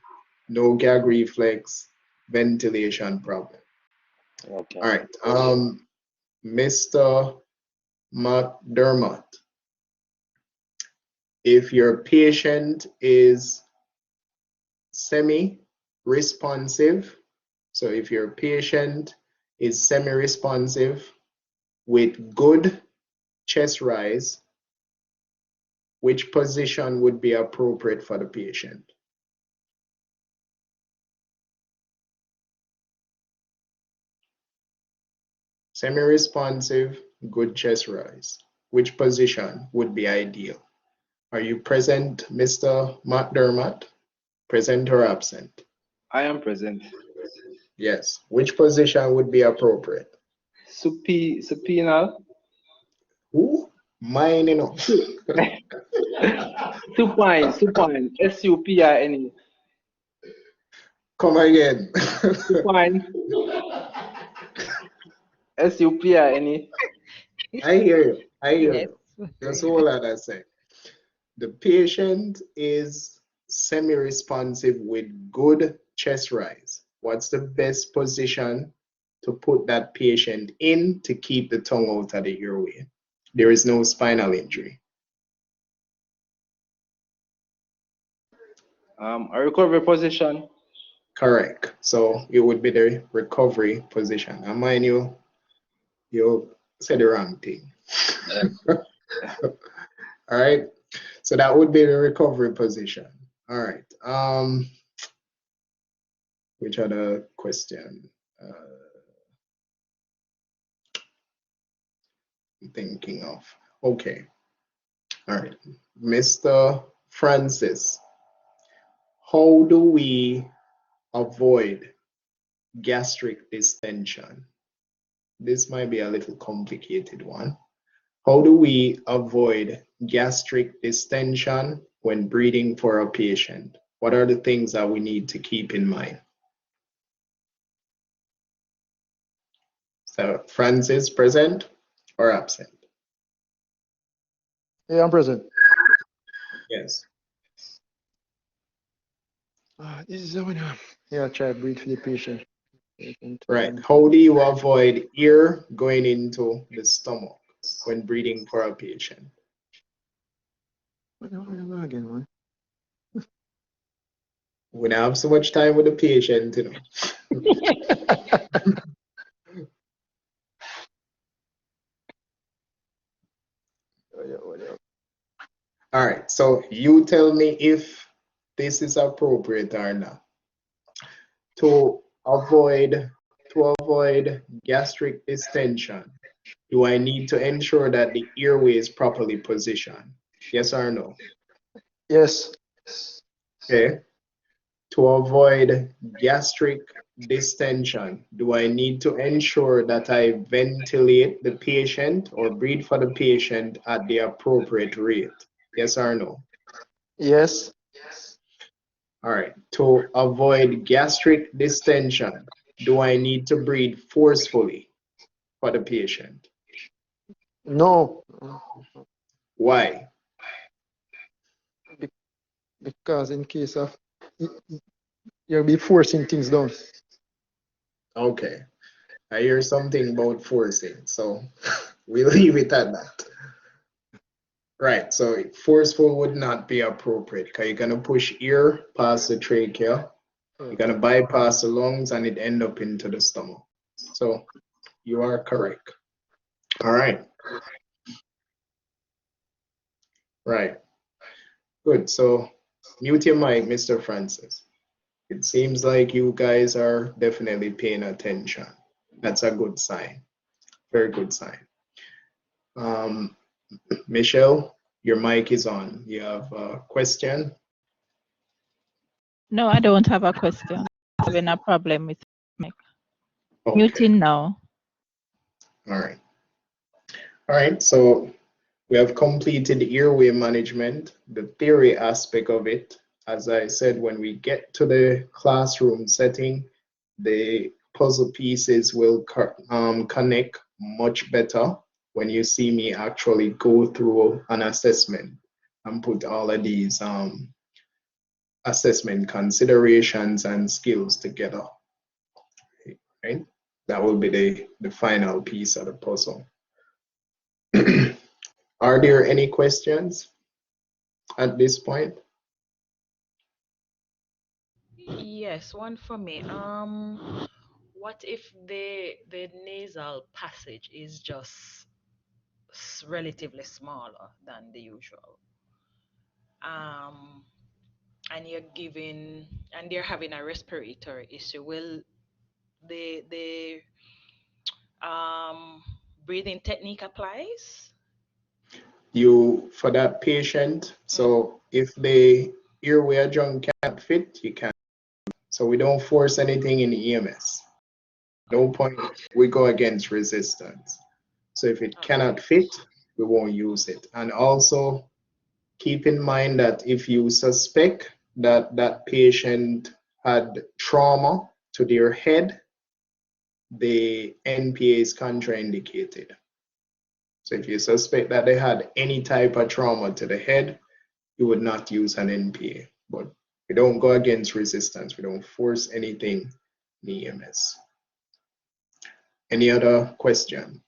Speaker 1: no gag reflex, ventilation problem.
Speaker 6: Okay.
Speaker 1: All right, Mr. McDermott, if your patient is semi-responsive, so if your patient is semi-responsive with good chest rise, which position would be appropriate for the patient? Semi-responsive, good chest rise. Which position would be ideal? Are you present, Mr. McDermott? Present or absent?
Speaker 7: I am present.
Speaker 1: Yes. Which position would be appropriate?
Speaker 7: Supinal.
Speaker 1: Who? Mine, you know.
Speaker 7: Supine. SUPINE.
Speaker 1: Come again.
Speaker 7: Supine. SUPINE.
Speaker 1: I hear you. I hear
Speaker 2: Yes.
Speaker 1: you. That's all that I say. The patient is semi-responsive with good chest rise. What's the best position to put that patient in to keep the tongue out of the airway? There is no spinal injury.
Speaker 7: A recovery position.
Speaker 1: Correct. So it would be the recovery position. And mind you, you said the wrong thing. All right. So that would be the recovery position. All right. Which other question? I'm thinking of. Okay. All right. Mr. Francis, how do we avoid gastric distension? This might be a little complicated one. How do we avoid gastric distension when breathing for a patient? What are the things that we need to keep in mind? So, Francis, present or absent?
Speaker 5: Yeah, I'm present.
Speaker 1: Yes.
Speaker 5: This is how yeah, try to breathe for the patient.
Speaker 1: Right. How do you avoid air going into the stomach when breathing for a patient?
Speaker 5: Again, man.
Speaker 1: We don't have so much time with the patient, you know. All right. So you tell me if this is appropriate or not. To avoid gastric distension, do I need to ensure that the airway is properly positioned? Yes or no?
Speaker 5: Yes.
Speaker 1: Okay. To avoid gastric distension, do I need to ensure that I ventilate the patient or breathe for the patient at the appropriate rate? Yes or no?
Speaker 5: Yes.
Speaker 1: All right. To avoid gastric distension, do I need to breathe forcefully for the patient?
Speaker 5: No.
Speaker 1: Why?
Speaker 5: Because in case of you'll be forcing things down.
Speaker 1: Okay. I hear something about forcing, so we'll leave it at that. Right, so forceful would not be appropriate because you're gonna push air past the trachea, you're gonna bypass the lungs and it end up into the stomach. So you are correct. All right. Right. Good. So mute your mic, Mr. Francis. It seems like you guys are definitely paying attention. That's a good sign. Very good sign. Michelle, your mic is on. You have a question?
Speaker 8: No, I don't have a question. Having a problem with mic.
Speaker 1: Okay.
Speaker 8: Muting now.
Speaker 1: All right. All right. So we have completed airway management, the theory aspect of it. As I said, when we get to the classroom setting, the puzzle pieces will connect much better when you see me actually go through an assessment and put all of these assessment considerations and skills together. Right? That will be the final piece of the puzzle. Are there any questions at this point?
Speaker 2: Yes, one for me. What if the nasal passage is just relatively smaller than the usual? And they're having a respiratory issue. Will the breathing technique applies?
Speaker 1: For that patient, so if the airway adjunct cannot fit, you can't. So we don't force anything in EMS. No point, we go against resistance. So if it cannot fit, we won't use it. And also, keep in mind that if you suspect that that patient had trauma to their head, the NPA is contraindicated. So if you suspect that they had any type of trauma to the head, you would not use an NPA. But we don't go against resistance. We don't force anything in EMS. Any other question?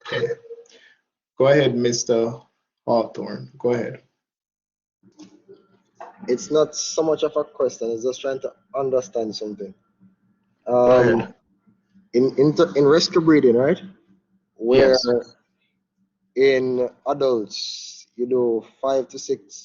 Speaker 1: Okay. Go ahead, Mr. Hawthorne. Go ahead.
Speaker 9: It's not so much of a question, it's just trying to understand something.
Speaker 1: ahead.
Speaker 9: In rescue breeding, right? Where
Speaker 1: Yes.
Speaker 9: in adults you do 5 to 6